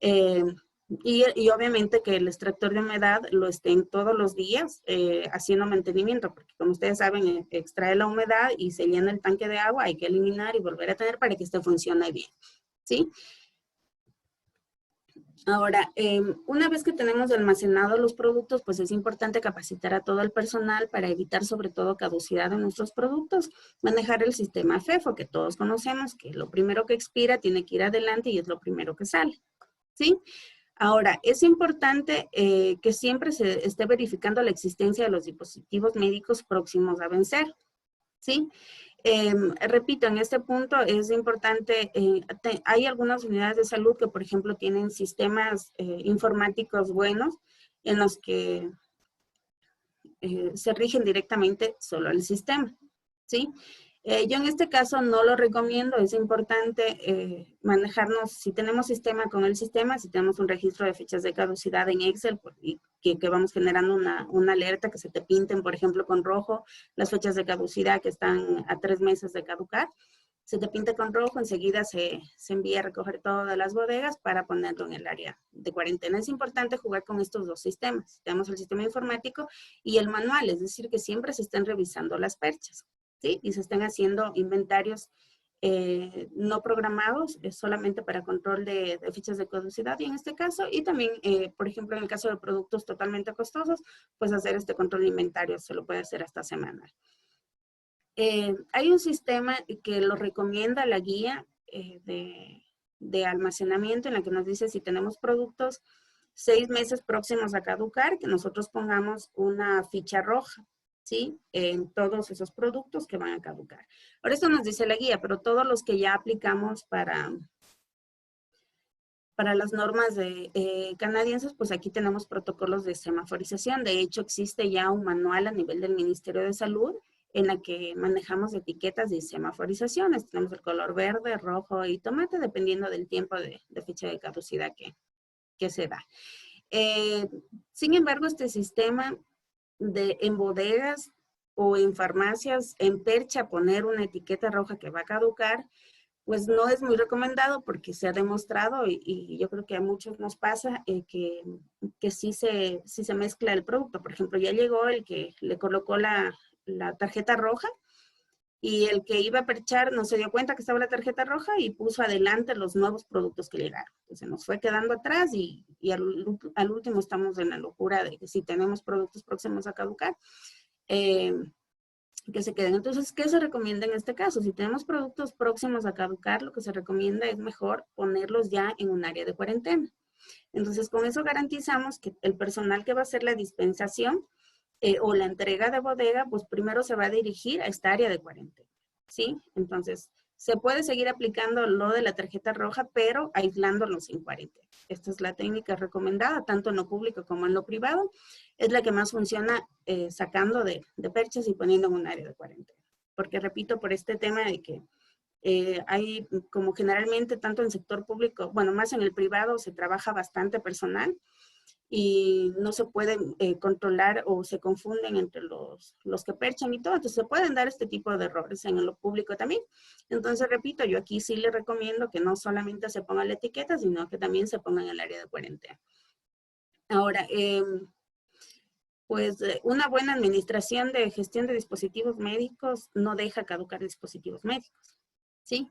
Y obviamente que el extractor de humedad lo estén todos los días haciendo mantenimiento, porque como ustedes saben, extrae la humedad y se llena el tanque de agua, hay que eliminar y volver a tener para que este funcione bien, ¿sí? Ahora, una vez que tenemos almacenados los productos, pues es importante capacitar a todo el personal para evitar sobre todo caducidad de nuestros productos, manejar el sistema FEFO, que todos conocemos, que lo primero que expira tiene que ir adelante y es lo primero que sale, ¿sí? Ahora, es importante que siempre se esté verificando la existencia de los dispositivos médicos próximos a vencer, ¿sí? Repito, en este punto es importante, hay algunas unidades de salud que, por ejemplo, tienen sistemas informáticos buenos en los que se rigen directamente solo el sistema, ¿sí? Yo en este caso no lo recomiendo, es importante manejarnos, si tenemos sistema con el sistema, si tenemos un registro de fechas de caducidad en Excel y que vamos generando una alerta que se te pinten, por ejemplo, con rojo, las fechas de caducidad que están a 3 meses de caducar, se te pinta con rojo, enseguida se envía a recoger todo de las bodegas para ponerlo en el área de cuarentena. Es importante jugar con estos dos sistemas. Tenemos el sistema informático y el manual, es decir, que siempre se estén revisando las perchas, ¿sí? Y se estén haciendo inventarios no programados, solamente para control de fechas de caducidad, y en este caso, y también, por ejemplo, en el caso de productos totalmente costosos, pues hacer este control de inventario, se lo puede hacer hasta semanal. Hay un sistema que lo recomienda la guía de almacenamiento, en la que nos dice si tenemos productos 6 meses próximos a caducar, que nosotros pongamos una ficha roja, ¿sí? En todos esos productos que van a caducar. Ahora, esto nos dice la guía, pero todos los que ya aplicamos para las normas canadienses, pues aquí tenemos protocolos de semaforización. De hecho, existe ya un manual a nivel del Ministerio de Salud en la que manejamos etiquetas de semaforizaciones. Tenemos el color verde, rojo y tomate, dependiendo del tiempo de fecha de caducidad que se da. Sin embargo, este sistema en bodegas o en farmacias, en percha, poner una etiqueta roja que va a caducar, pues no es muy recomendado, porque se ha demostrado, y yo creo que a muchos nos pasa, que sí se mezcla el producto. Por ejemplo, ya llegó el que le colocó la tarjeta roja, y el que iba a perchar no se dio cuenta que estaba la tarjeta roja y puso adelante los nuevos productos que llegaron. Entonces nos fue quedando atrás, y al último estamos en la locura de que si tenemos productos próximos a caducar, que se queden. Entonces, ¿qué se recomienda en este caso? Si tenemos productos próximos a caducar, lo que se recomienda es mejor ponerlos ya en un área de cuarentena. Entonces, con eso garantizamos que el personal que va a hacer la dispensación o la entrega de bodega, pues primero se va a dirigir a esta área de cuarentena, ¿sí? Entonces, se puede seguir aplicando lo de la tarjeta roja, pero aislándolos en cuarentena. Esta es la técnica recomendada, tanto en lo público como en lo privado. Es la que más funciona sacando de perchas y poniendo en un área de cuarentena. Porque repito, por este tema de que hay, como generalmente, tanto en el sector público, bueno, más en el privado, se trabaja bastante personal, y no se pueden controlar, o se confunden entre los que perchan y todo. Entonces se pueden dar este tipo de errores en lo público también. Entonces, repito, yo aquí sí le recomiendo que no solamente se ponga la etiqueta, sino que también se ponga en el área de cuarentena. Ahora, pues una buena administración de gestión de dispositivos médicos no deja caducar dispositivos médicos, ¿sí?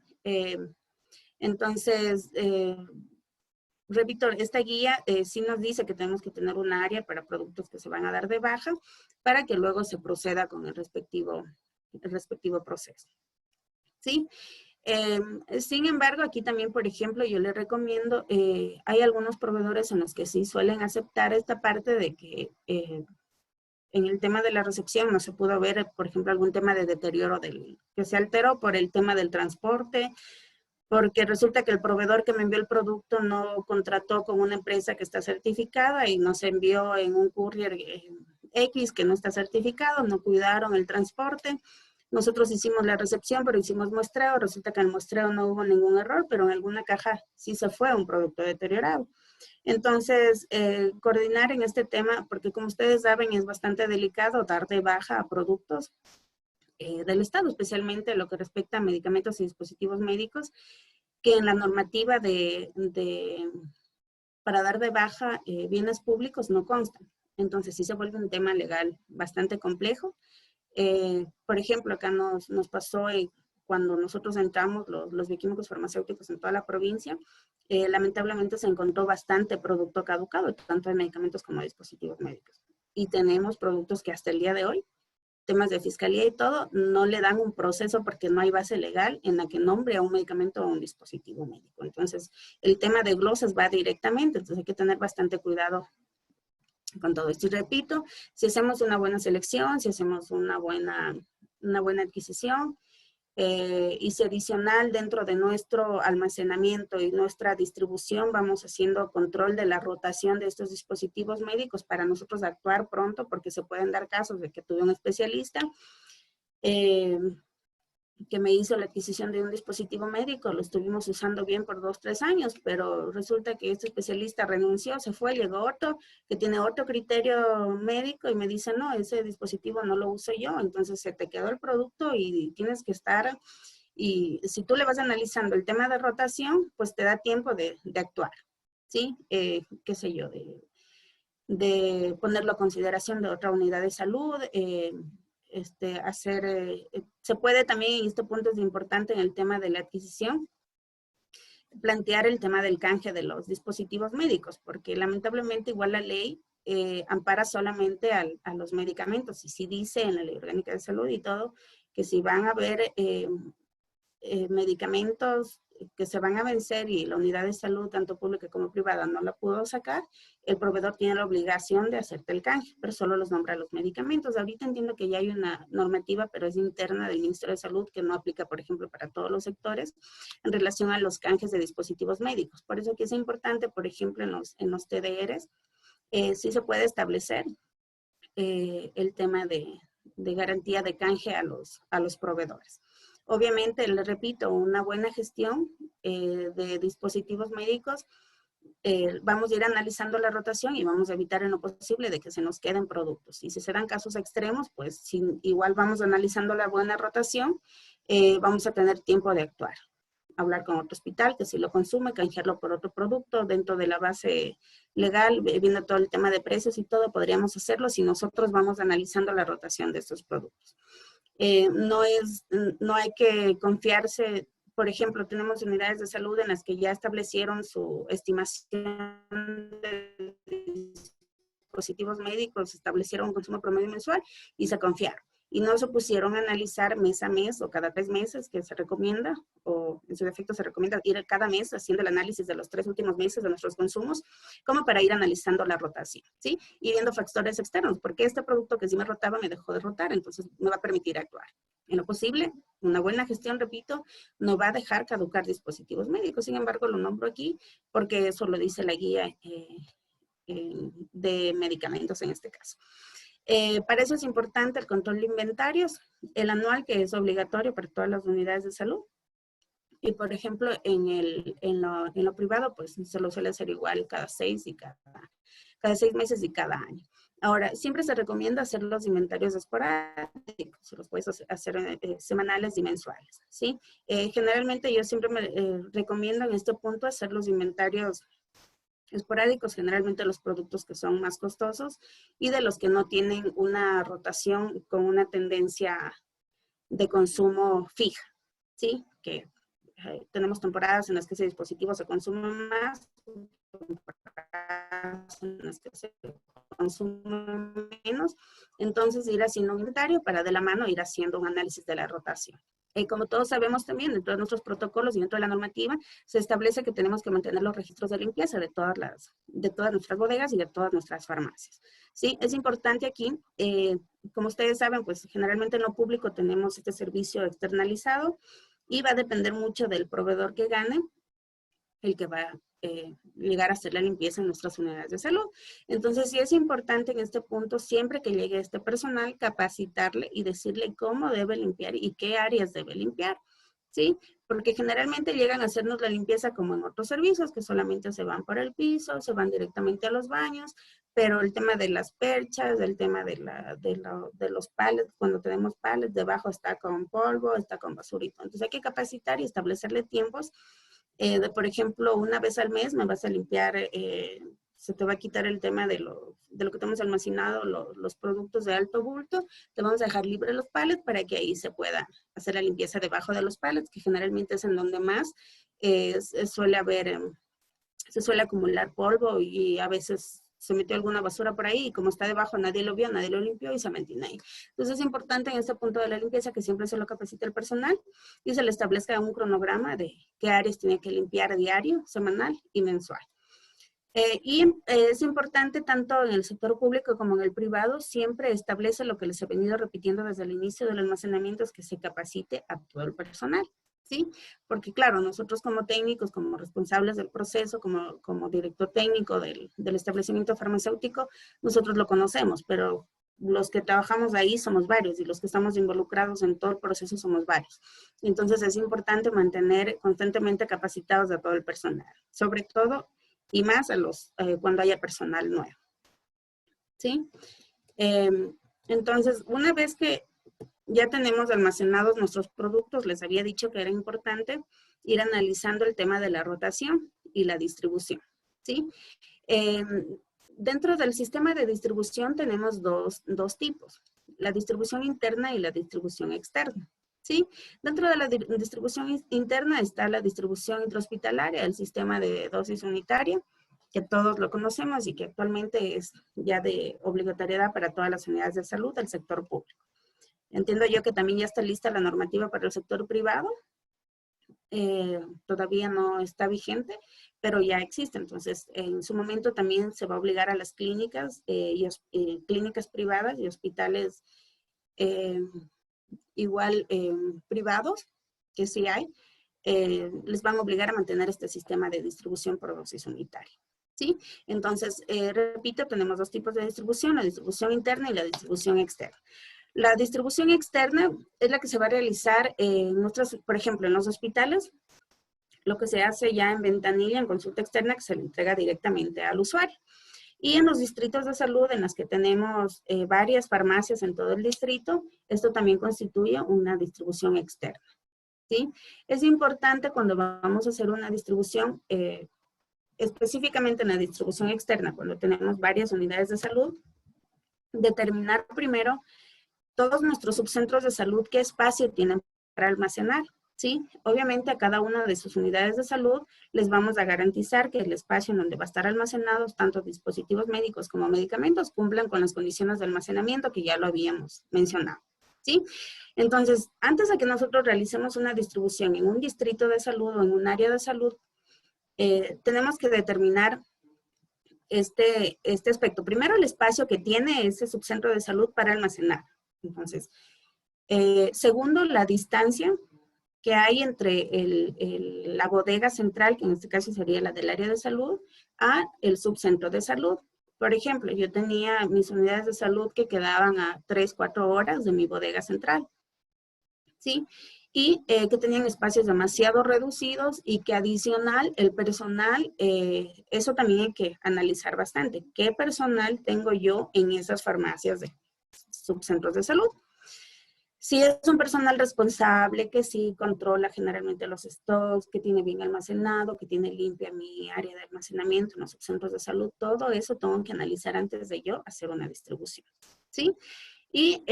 Entonces, repito, esta guía sí nos dice que tenemos que tener un área para productos que se van a dar de baja para que luego se proceda con el respectivo proceso. ¿Sí? Sin embargo, aquí también, por ejemplo, yo le recomiendo, hay algunos proveedores en los que sí suelen aceptar esta parte de que en el tema de la recepción no se pudo ver, por ejemplo, algún tema de deterioro que se alteró por el tema del transporte, porque resulta que el proveedor que me envió el producto no contrató con una empresa que está certificada y nos envió en un courier X que no está certificado, no cuidaron el transporte. Nosotros hicimos la recepción, pero hicimos muestreo. Resulta que en el muestreo no hubo ningún error, pero en alguna caja sí se fue un producto deteriorado. Entonces, coordinar en este tema, porque como ustedes saben, es bastante delicado dar de baja a productos del Estado, especialmente lo que respecta a medicamentos y dispositivos médicos, que en la normativa para dar de baja bienes públicos no constan. Entonces, sí se vuelve un tema legal bastante complejo. Por ejemplo, acá nos pasó cuando nosotros entramos los bioquímicos farmacéuticos en toda la provincia, lamentablemente se encontró bastante producto caducado, tanto de medicamentos como de dispositivos médicos. Y tenemos productos que hasta el día de hoy, temas de fiscalía y todo, no le dan un proceso porque no hay base legal en la que nombre a un medicamento o a un dispositivo médico. Entonces, el tema de glosas va directamente, entonces hay que tener bastante cuidado con todo esto. Y repito, si hacemos una buena selección, si hacemos una buena adquisición, y si adicional dentro de nuestro almacenamiento y nuestra distribución vamos haciendo control de la rotación de estos dispositivos médicos para nosotros actuar pronto, porque se pueden dar casos de que tuve un especialista que me hizo la adquisición de un dispositivo médico, lo estuvimos usando bien por 2, 3 años, pero resulta que este especialista renunció, se fue, llegó otro que tiene otro criterio médico y me dice, no, ese dispositivo no lo uso yo, entonces se te quedó el producto y tienes que estar, y si tú le vas analizando el tema de rotación, pues te da tiempo de actuar, ¿sí? Qué sé yo, de ponerlo a consideración de otra unidad de salud, se puede también, y este punto es importante en el tema de la adquisición, plantear el tema del canje de los dispositivos médicos, porque lamentablemente igual la ley ampara solamente a los medicamentos, y sí dice en la Ley Orgánica de Salud y todo, que si van a haber medicamentos que se van a vencer y la unidad de salud, tanto pública como privada, no la pudo sacar, el proveedor tiene la obligación de hacerte el canje, pero solo los nombra los medicamentos. Ahorita entiendo que ya hay una normativa, pero es interna del Ministerio de Salud, que no aplica, por ejemplo, para todos los sectores, en relación a los canjes de dispositivos médicos. Por eso que es importante, por ejemplo, en los TDRs, sí se puede establecer el tema de garantía de canje a los proveedores. Obviamente, les repito, una buena gestión de dispositivos médicos, vamos a ir analizando la rotación y vamos a evitar en lo posible de que se nos queden productos. Y si se dan casos extremos, pues igual vamos analizando la buena rotación, vamos a tener tiempo de actuar. Hablar con otro hospital que si lo consume, canjearlo por otro producto dentro de la base legal, viendo todo el tema de precios y todo, podríamos hacerlo si nosotros vamos analizando la rotación de estos productos. No hay que confiarse. Por ejemplo, tenemos unidades de salud en las que ya establecieron su estimación de dispositivos médicos, establecieron un consumo promedio mensual y se confiaron. Y no se pusieron a analizar mes a mes o cada 3 meses, que se recomienda, o en su defecto se recomienda ir cada mes haciendo el análisis de los 3 últimos meses de nuestros consumos, como para ir analizando la rotación, ¿sí? Y viendo factores externos, porque este producto que sí me rotaba me dejó de rotar, entonces me va a permitir actuar. En lo posible, una buena gestión, repito, no va a dejar caducar dispositivos médicos. Sin embargo, lo nombro aquí porque eso lo dice la guía de medicamentos en este caso. Para eso es importante el control de inventarios, el anual, que es obligatorio para todas las unidades de salud. Y por ejemplo, en lo privado, pues se lo suele hacer igual cada 6 meses y cada año. Ahora, siempre se recomienda hacer los inventarios esporádicos, se los puedes hacer semanales y mensuales, ¿sí? Generalmente yo siempre me recomiendo en este punto hacer los inventarios esporádicos, generalmente los productos que son más costosos y de los que no tienen una rotación con una tendencia de consumo fija, ¿sí? Que tenemos temporadas en las que ese dispositivo se consume más, en las que se consume menos, entonces ir haciendo un inventario para de la mano ir haciendo un análisis de la rotación. Como todos sabemos también, dentro de nuestros protocolos y dentro de la normativa, se establece que tenemos que mantener los registros de limpieza de todas nuestras bodegas y de todas nuestras farmacias. Sí, es importante aquí, como ustedes saben, pues generalmente en lo público tenemos este servicio externalizado y va a depender mucho del proveedor que gane, el que va a llegar a hacer la limpieza en nuestras unidades de salud. Entonces, sí es importante en este punto, siempre que llegue este personal, capacitarle y decirle cómo debe limpiar y qué áreas debe limpiar, ¿sí? Porque generalmente llegan a hacernos la limpieza como en otros servicios, que solamente se van por el piso, se van directamente a los baños, pero el tema de las perchas, el tema de los palets, cuando tenemos palets, debajo está con polvo, está con basurito. Entonces hay que capacitar y establecerle tiempos por ejemplo, una vez al mes me vas a limpiar, se te va a quitar el tema de lo que tenemos almacenado, los productos de alto bulto, te vamos a dejar libre los pallets para que ahí se pueda hacer la limpieza debajo de los pallets, que generalmente es en donde más suele haber, se suele acumular polvo y a veces se metió alguna basura por ahí y como está debajo nadie lo vio, nadie lo limpió y se mantiene ahí. Entonces es importante en este punto de la limpieza que siempre se lo capacite el personal y se le establezca un cronograma de qué áreas tiene que limpiar diario, semanal y mensual. Es importante tanto en el sector público como en el privado, siempre establece lo que les he venido repitiendo desde el inicio del almacenamiento, es que se capacite a todo el personal. ¿Sí? Porque claro, nosotros como técnicos, como responsables del proceso, como director técnico del establecimiento farmacéutico, nosotros lo conocemos, pero los que trabajamos ahí somos varios y los que estamos involucrados en todo el proceso somos varios. Entonces es importante mantener constantemente capacitados a todo el personal, sobre todo y más a cuando haya personal nuevo. ¿Sí? Entonces, una vez que ya tenemos almacenados nuestros productos, les había dicho que era importante ir analizando el tema de la rotación y la distribución, ¿sí? Dentro del sistema de distribución tenemos dos tipos, la distribución interna y la distribución externa, ¿sí? Dentro de la distribución interna está la distribución intrahospitalaria, el sistema de dosis unitaria, que todos lo conocemos y que actualmente es ya de obligatoriedad para todas las unidades de salud del sector público. Entiendo yo que también ya está lista la normativa para el sector privado. Todavía no está vigente, pero ya existe. Entonces, en su momento también se va a obligar a las clínicas, clínicas privadas y hospitales igual privados, que sí hay, les van a obligar a mantener este sistema de distribución por dosis unitaria. ¿Sí? Entonces, repito, tenemos dos tipos de distribución, la distribución interna y la distribución externa. La distribución externa es la que se va a realizar por ejemplo, en los hospitales, lo que se hace ya en ventanilla, en consulta externa, que se le entrega directamente al usuario. Y en los distritos de salud, en las que tenemos varias farmacias en todo el distrito, esto también constituye una distribución externa. ¿Sí? Es importante cuando vamos a hacer una distribución, específicamente en la distribución externa, cuando tenemos varias unidades de salud, determinar primero todos nuestros subcentros de salud, qué espacio tienen para almacenar, ¿sí? Obviamente a cada una de sus unidades de salud les vamos a garantizar que el espacio en donde va a estar almacenados tanto dispositivos médicos como medicamentos cumplan con las condiciones de almacenamiento que ya lo habíamos mencionado, ¿sí? Entonces, antes de que nosotros realicemos una distribución en un distrito de salud o en un área de salud, tenemos que determinar este aspecto. Primero, el espacio que tiene ese subcentro de salud para almacenar. Entonces, segundo, la distancia que hay entre la bodega central, que en este caso sería la del área de salud, a el subcentro de salud. Por ejemplo, yo tenía mis unidades de salud que quedaban a 3, 4 horas de mi bodega central, ¿sí? Y que tenían espacios demasiado reducidos y que adicional el personal, eso también hay que analizar bastante. ¿Qué personal tengo yo en esas farmacias de subcentros de salud? Si es un personal responsable, que sí controla generalmente los stocks, que tiene bien almacenado, que tiene limpia mi área de almacenamiento en los subcentros de salud, todo eso tengo que analizar antes de yo hacer una distribución, ¿sí? Y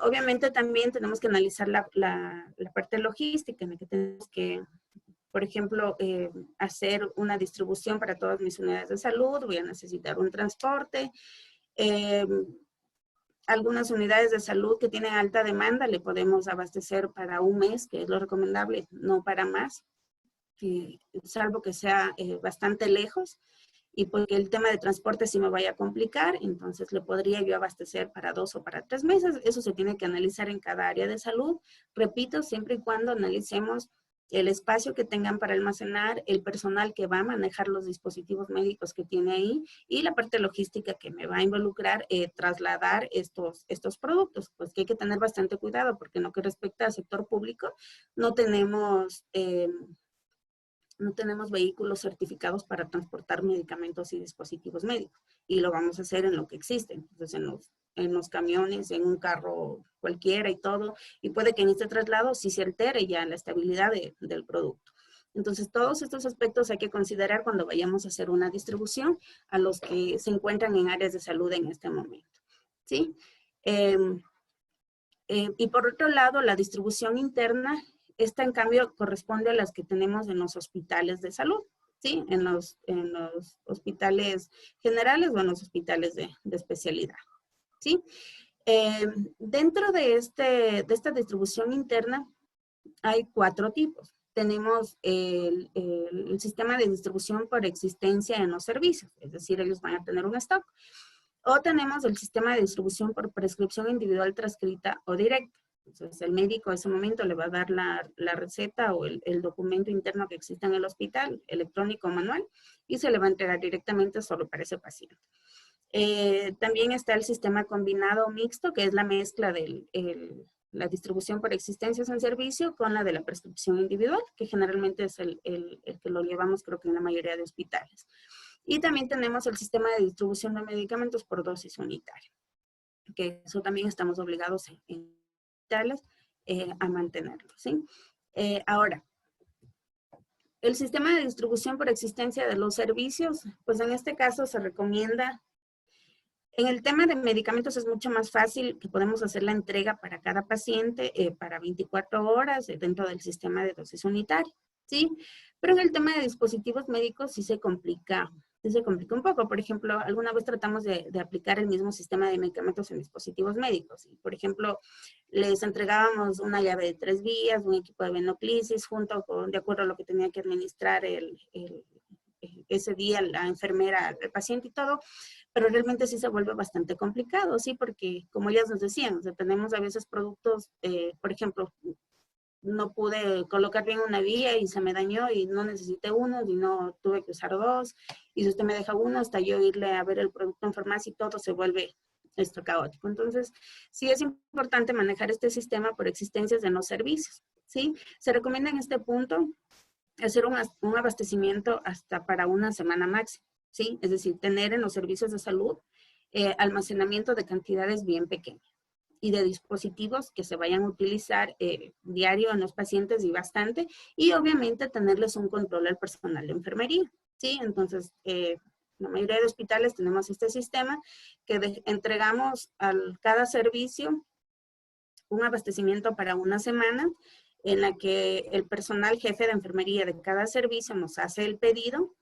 obviamente también tenemos que analizar la parte logística, en la que tenemos que por ejemplo, hacer una distribución para todas mis unidades de salud, voy a necesitar un transporte. Algunas unidades de salud que tienen alta demanda le podemos abastecer para un mes, que es lo recomendable, no para más, salvo que sea bastante lejos. Y porque el tema de transporte sí me vaya a complicar, entonces le podría yo abastecer para 2 o para 3 meses. Eso se tiene que analizar en cada área de salud. Repito, siempre y cuando analicemos el espacio que tengan para almacenar, el personal que va a manejar los dispositivos médicos que tiene ahí y la parte logística que me va a involucrar trasladar estos productos. Pues que hay que tener bastante cuidado porque en lo que respecta al sector público no tenemos vehículos certificados para transportar medicamentos y dispositivos médicos. Y lo vamos a hacer en lo que existe. Entonces, en los camiones, en un carro cualquiera y todo. Y puede que en este traslado sí se altere ya la estabilidad del producto. Entonces, todos estos aspectos hay que considerar cuando vayamos a hacer una distribución a los que se encuentran en áreas de salud en este momento. ¿Sí? Y por otro lado, la distribución interna, esta en cambio corresponde a las que tenemos en los hospitales de salud, ¿sí? En los hospitales generales o en los hospitales de especialidad, ¿sí? Dentro de esta distribución interna hay 4 tipos. Tenemos el sistema de distribución por existencia en los servicios, es decir, ellos van a tener un stock. O tenemos el sistema de distribución por prescripción individual transcrita o directa. Entonces, el médico en ese momento le va a dar la receta o el documento interno que existe en el hospital, electrónico o manual, y se le va a entregar directamente solo para ese paciente. También está el sistema combinado mixto, que es la mezcla de la distribución por existencias en servicio con la de la prescripción individual, que generalmente es el que lo llevamos creo que en la mayoría de hospitales. Y también tenemos el sistema de distribución de medicamentos por dosis unitaria, que eso también estamos obligados en hospitales a mantenerlo, ¿sí? Ahora, el sistema de distribución por existencia de los servicios, pues en este caso se recomienda. En el tema de medicamentos es mucho más fácil que podemos hacer la entrega para cada paciente para 24 horas dentro del sistema de dosis unitaria, ¿sí? Pero en el tema de dispositivos médicos sí se complica un poco. Por ejemplo, alguna vez tratamos de aplicar el mismo sistema de medicamentos en dispositivos médicos. Y, por ejemplo, les entregábamos una llave de 3 vías, un equipo de venoclisis, junto con, de acuerdo a lo que tenía que administrar ese día la enfermera al paciente y todo, pero realmente sí se vuelve bastante complicado, ¿sí? Porque, como ellas nos decían, o sea, tenemos a veces productos, por ejemplo, no pude colocar bien una vía y se me dañó y no necesité uno y no tuve que usar 2. Y si usted me deja uno, hasta yo irle a ver el producto en farmacia y todo se vuelve esto caótico. Entonces, sí es importante manejar este sistema por existencias de los servicios, ¿sí? Se recomienda en este punto hacer un abastecimiento hasta para una semana máxima, ¿sí? Es decir, tener en los servicios de salud almacenamiento de cantidades bien pequeñas y de dispositivos que se vayan a utilizar diario en los pacientes y bastante, y obviamente tenerles un control al personal de enfermería, ¿sí? Entonces, la mayoría de hospitales tenemos este sistema que entregamos a cada servicio un abastecimiento para una semana, en la que el personal jefe de enfermería de cada servicio nos hace el pedido,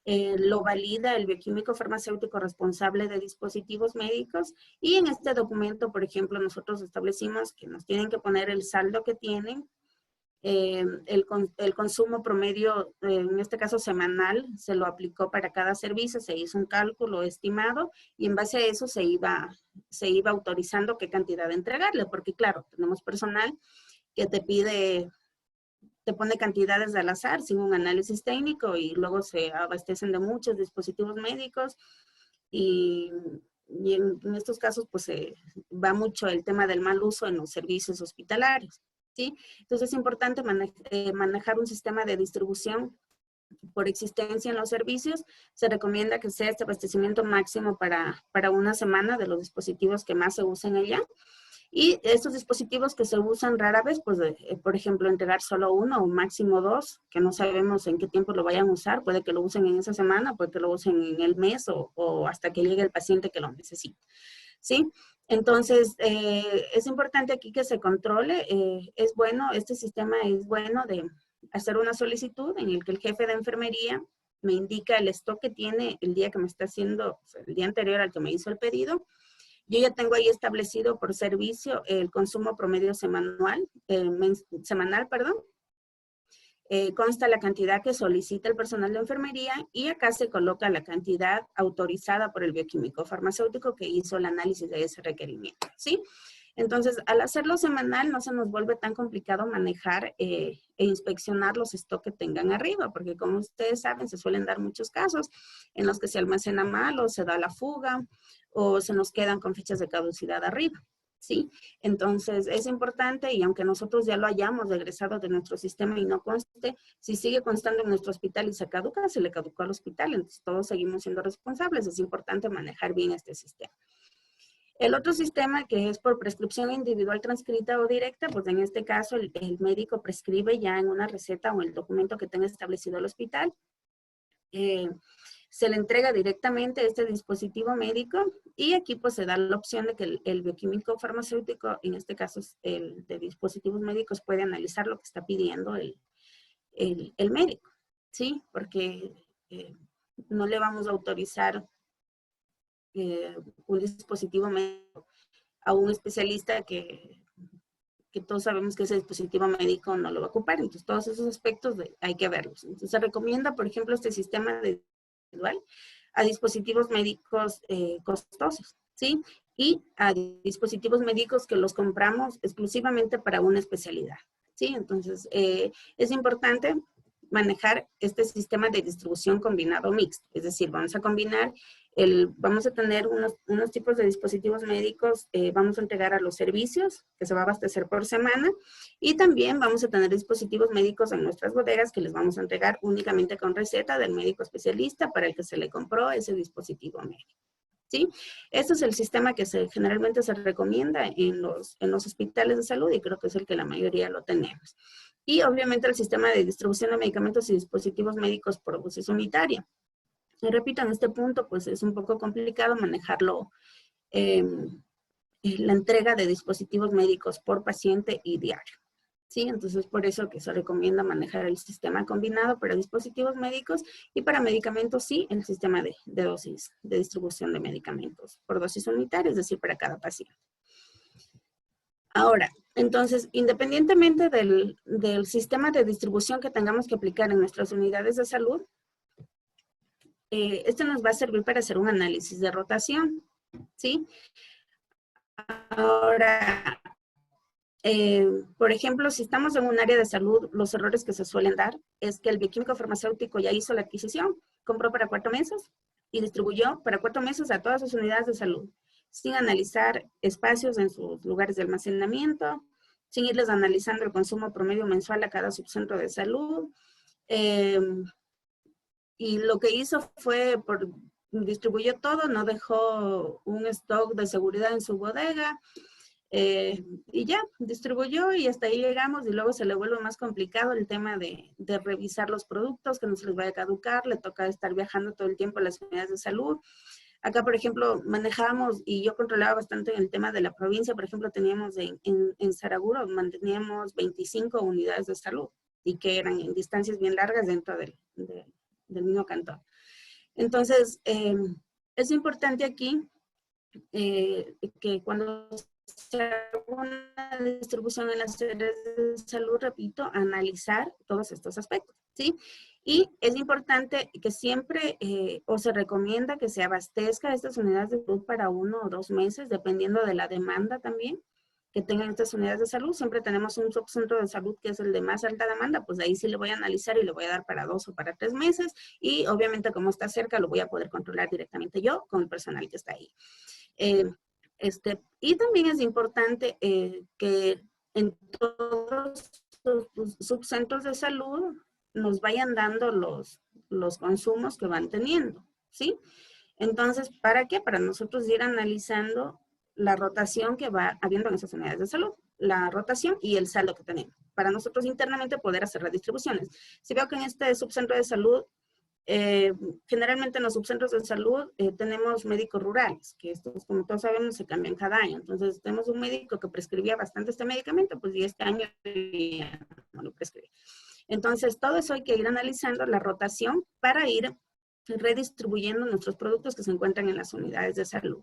lo valida el bioquímico farmacéutico responsable de dispositivos médicos, y en este documento, por ejemplo, nosotros establecimos que nos tienen que poner el saldo que tienen, el consumo promedio, en este caso semanal, se lo aplicó para cada servicio, se hizo un cálculo estimado y en base a eso se iba autorizando qué cantidad de entregarle, porque claro, tenemos personal que te pone cantidades al azar sin un análisis técnico y luego se abastecen de muchos dispositivos médicos y en estos casos pues va mucho el tema del mal uso en los servicios hospitalarios, ¿sí? Entonces es importante manejar un sistema de distribución por existencia en los servicios. Se recomienda que sea este abastecimiento máximo para una semana de los dispositivos que más se usen allá. Y estos dispositivos que se usan rara vez, pues, por ejemplo, entregar solo uno o máximo 2, que no sabemos en qué tiempo lo vayan a usar. Puede que lo usen en esa semana, puede que lo usen en el mes o hasta que llegue el paciente que lo necesite, ¿sí? Entonces, es importante aquí que se controle. Es bueno, este sistema es bueno hacer una solicitud en el que el jefe de enfermería me indica el stock que tiene el día que me está haciendo, o sea, el día anterior al que me hizo el pedido. Yo ya tengo ahí establecido por servicio el consumo promedio semanal, perdón. Consta la cantidad que solicita el personal de enfermería y acá se coloca la cantidad autorizada por el bioquímico farmacéutico que hizo el análisis de ese requerimiento, ¿sí? Entonces, al hacerlo semanal no se nos vuelve tan complicado manejar e inspeccionar los stocks que tengan arriba, porque como ustedes saben, se suelen dar muchos casos en los que se almacena mal o se da la fuga o se nos quedan con fichas de caducidad arriba. ¿Sí? Entonces, es importante y aunque nosotros ya lo hayamos regresado de nuestro sistema y no conste, si sigue constando en nuestro hospital y se caduca, se le caducó al hospital, entonces todos seguimos siendo responsables. Es importante manejar bien este sistema. El otro sistema que es por prescripción individual transcrita o directa, pues en este caso el médico prescribe ya en una receta o en el documento que tenga establecido el hospital. Se le entrega directamente este dispositivo médico y aquí pues se da la opción de que el bioquímico farmacéutico, en este caso el de dispositivos médicos, puede analizar lo que está pidiendo el médico, ¿sí? Porque no le vamos a autorizar un dispositivo médico a un especialista que todos sabemos que ese dispositivo médico no lo va a ocupar. Entonces, todos esos aspectos hay que verlos. Entonces, se recomienda, por ejemplo, este sistema de individual a dispositivos médicos costosos, ¿sí? Y a dispositivos médicos que los compramos exclusivamente para una especialidad, ¿sí? Entonces, es importante manejar este sistema de distribución combinado mixto, es decir, vamos a combinar vamos a tener unos tipos de dispositivos médicos, vamos a entregar a los servicios que se va a abastecer por semana y también vamos a tener dispositivos médicos en nuestras bodegas que les vamos a entregar únicamente con receta del médico especialista para el que se le compró ese dispositivo médico. ¿Sí? Este es el sistema que generalmente se recomienda en los hospitales de salud y creo que es el que la mayoría lo tenemos. Y obviamente el sistema de distribución de medicamentos y dispositivos médicos por dosis unitaria. Y repito, en este punto, pues es un poco complicado manejarlo, la entrega de dispositivos médicos por paciente y diario. ¿Sí? Entonces, por eso que se recomienda manejar el sistema combinado para dispositivos médicos y para medicamentos, sí, el sistema de dosis, de distribución de medicamentos por dosis unitaria, es decir, para cada paciente. Ahora, entonces, independientemente del sistema de distribución que tengamos que aplicar en nuestras unidades de salud, esto nos va a servir para hacer un análisis de rotación, ¿sí? Ahora, por ejemplo, si estamos en un área de salud, los errores que se suelen dar es que el bioquímico farmacéutico ya hizo la adquisición, compró para 4 meses y distribuyó para 4 meses a todas sus unidades de salud, sin analizar espacios en sus lugares de almacenamiento, sin irles analizando el consumo promedio mensual a cada subcentro de salud. Y lo que hizo fue, distribuyó todo, no dejó un stock de seguridad en su bodega, y ya, distribuyó y hasta ahí llegamos y luego se le vuelve más complicado el tema de revisar los productos, que no se les vaya a caducar, le toca estar viajando todo el tiempo a las unidades de salud. Acá, por ejemplo, manejábamos y yo controlaba bastante en el tema de la provincia, por ejemplo, teníamos en Saraguro, manteníamos 25 unidades de salud y que eran en distancias bien largas dentro del mismo cantón. Entonces, es importante aquí que cuando se haga una distribución en las áreas de salud, repito, analizar todos estos aspectos, ¿sí? Y es importante que siempre, o se recomienda que se abastezca estas unidades de salud para 1 o 2 meses, dependiendo de la demanda también que tengan estas unidades de salud. Siempre tenemos un subcentro de salud que es el de más alta demanda, pues ahí sí le voy a analizar y le voy a dar para 2 o para 3 meses. Y obviamente como está cerca, lo voy a poder controlar directamente yo con el personal que está ahí. Y también es importante que en todos los subcentros de salud nos vayan dando los consumos que van teniendo, ¿sí? Entonces, ¿para qué? Para nosotros ir analizando la rotación que va habiendo en esas unidades de salud, la rotación y el saldo que tenemos, para nosotros internamente poder hacer las distribuciones. Si veo que en este subcentro de salud, generalmente en los subcentros de salud tenemos médicos rurales, que estos, como todos sabemos, se cambian cada año. Entonces, tenemos un médico que prescribía bastante este medicamento, pues y este año ya no lo prescribe. Entonces, todo eso hay que ir analizando la rotación para ir redistribuyendo nuestros productos que se encuentran en las unidades de salud.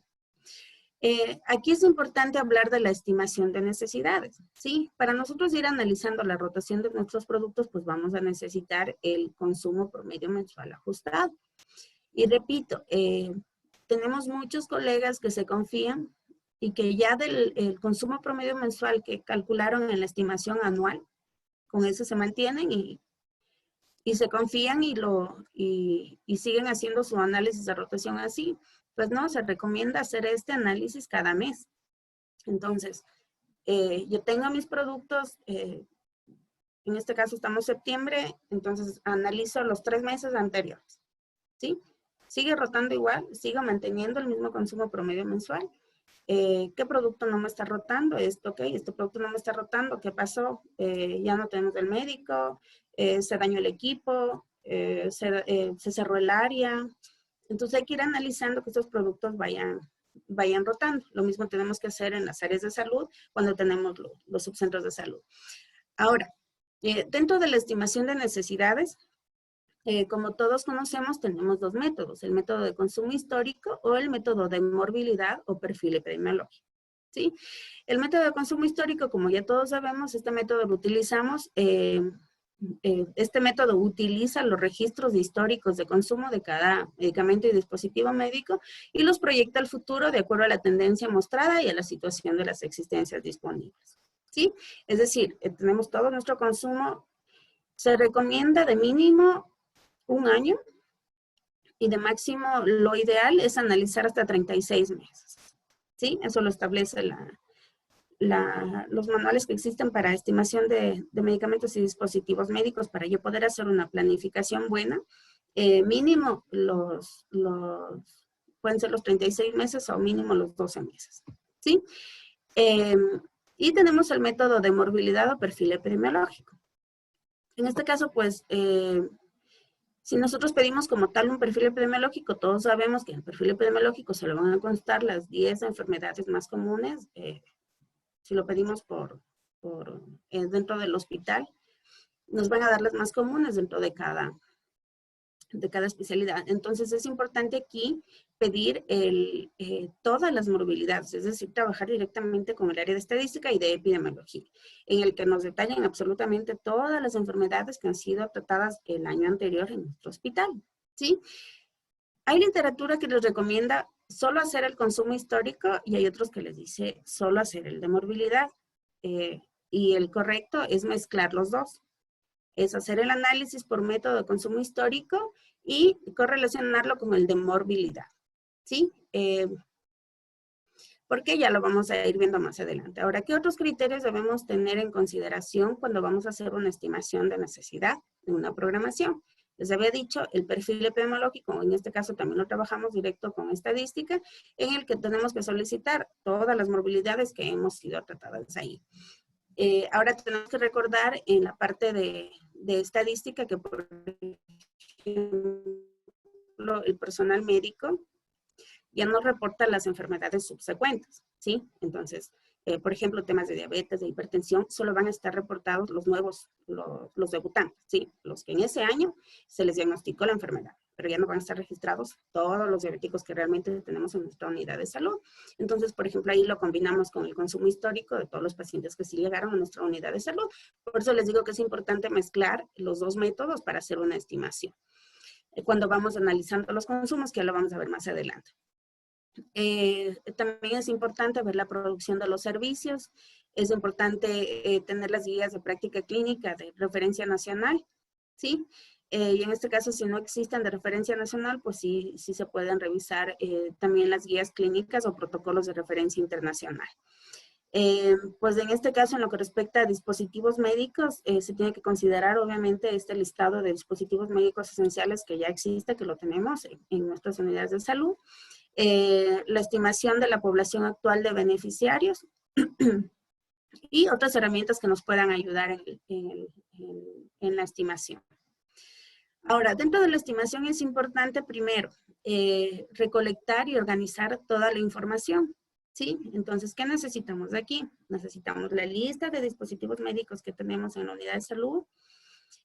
Aquí es importante hablar de la estimación de necesidades, ¿sí? Para nosotros ir analizando la rotación de nuestros productos, pues vamos a necesitar el consumo promedio mensual ajustado. Y repito, tenemos muchos colegas que se confían y que ya del consumo promedio mensual que calcularon en la estimación anual, con eso se mantienen y se confían y siguen haciendo su análisis de rotación así. Pues no, se recomienda hacer este análisis cada mes. Entonces, yo tengo mis productos, en este caso estamos en septiembre, entonces analizo los 3 meses anteriores, ¿sí? Sigue rotando igual, sigo manteniendo el mismo consumo promedio mensual. ¿Qué producto no me está rotando? Esto, ok, este producto no me está rotando, ¿qué pasó? Ya no tenemos el médico, se dañó el equipo, se cerró el área. Entonces hay que ir analizando que estos productos vayan rotando. Lo mismo tenemos que hacer en las áreas de salud cuando tenemos los subcentros de salud. Ahora, dentro de la estimación de necesidades, como todos conocemos, tenemos 2 métodos, el método de consumo histórico o el método de morbilidad o perfil epidemiológico, ¿sí? El método de consumo histórico, como ya todos sabemos, este método lo utilizamos, este método utiliza los registros históricos de consumo de cada medicamento y dispositivo médico y los proyecta al futuro de acuerdo a la tendencia mostrada y a la situación de las existencias disponibles, ¿sí? Es decir, tenemos todo nuestro consumo, se recomienda de mínimo 1 año y de máximo lo ideal es analizar hasta 36 meses, ¿sí? Eso lo establece los manuales que existen para estimación de medicamentos y dispositivos médicos para yo poder hacer una planificación buena. Mínimo pueden ser los 36 meses o mínimo los 12 meses, ¿sí? Y tenemos el método de morbilidad o perfil epidemiológico. En este caso, pues, si nosotros pedimos como tal un perfil epidemiológico, todos sabemos que en el perfil epidemiológico se le van a constar las 10 enfermedades más comunes. Si lo pedimos dentro del hospital, nos van a dar las más comunes dentro de cada especialidad. Entonces es importante aquí pedir todas las morbilidades, es decir, trabajar directamente con el área de estadística y de epidemiología, en el que nos detallan absolutamente todas las enfermedades que han sido tratadas el año anterior en nuestro hospital, ¿sí? Hay literatura que les recomienda solo hacer el consumo histórico y hay otros que les dice solo hacer el de morbilidad. Y el correcto es mezclar los dos. Es hacer el análisis por método de consumo histórico y correlacionarlo con el de morbilidad, ¿sí? Porque ya lo vamos a ir viendo más adelante. Ahora, ¿qué otros criterios debemos tener en consideración cuando vamos a hacer una estimación de necesidad de una programación? Les había dicho, el perfil epidemiológico, en este caso también lo trabajamos directo con estadística, en el que tenemos que solicitar todas las morbilidades que hemos sido tratadas ahí. Ahora tenemos que recordar en la parte de estadística que, por ejemplo, el personal médico ya no reporta las enfermedades subsecuentes, ¿sí? Entonces, por ejemplo, temas de diabetes, de hipertensión, solo van a estar reportados los nuevos, los debutantes, ¿sí? Los que en ese año se les diagnosticó la enfermedad, pero ya no van a estar registrados todos los diabéticos que realmente tenemos en nuestra unidad de salud. Entonces, por ejemplo, ahí lo combinamos con el consumo histórico de todos los pacientes que sí llegaron a nuestra unidad de salud. Por eso les digo que es importante mezclar los dos métodos para hacer una estimación. Cuando vamos analizando los consumos, que ya lo vamos a ver más adelante. También es importante ver la producción de los servicios, es importante tener las guías de práctica clínica de referencia nacional, ¿sí? Y en este caso, si no existen de referencia nacional, pues sí se pueden revisar también las guías clínicas o protocolos de referencia internacional. Pues en este caso, en lo que respecta a dispositivos médicos, se tiene que considerar obviamente este listado de dispositivos médicos esenciales que ya existe, que lo tenemos en nuestras unidades de salud. La estimación de la población actual de beneficiarios y otras herramientas que nos puedan ayudar en la estimación. Ahora, dentro de la estimación es importante primero recolectar y organizar toda la información, ¿sí? Entonces, ¿qué necesitamos de aquí? Necesitamos la lista de dispositivos médicos que tenemos en la unidad de salud,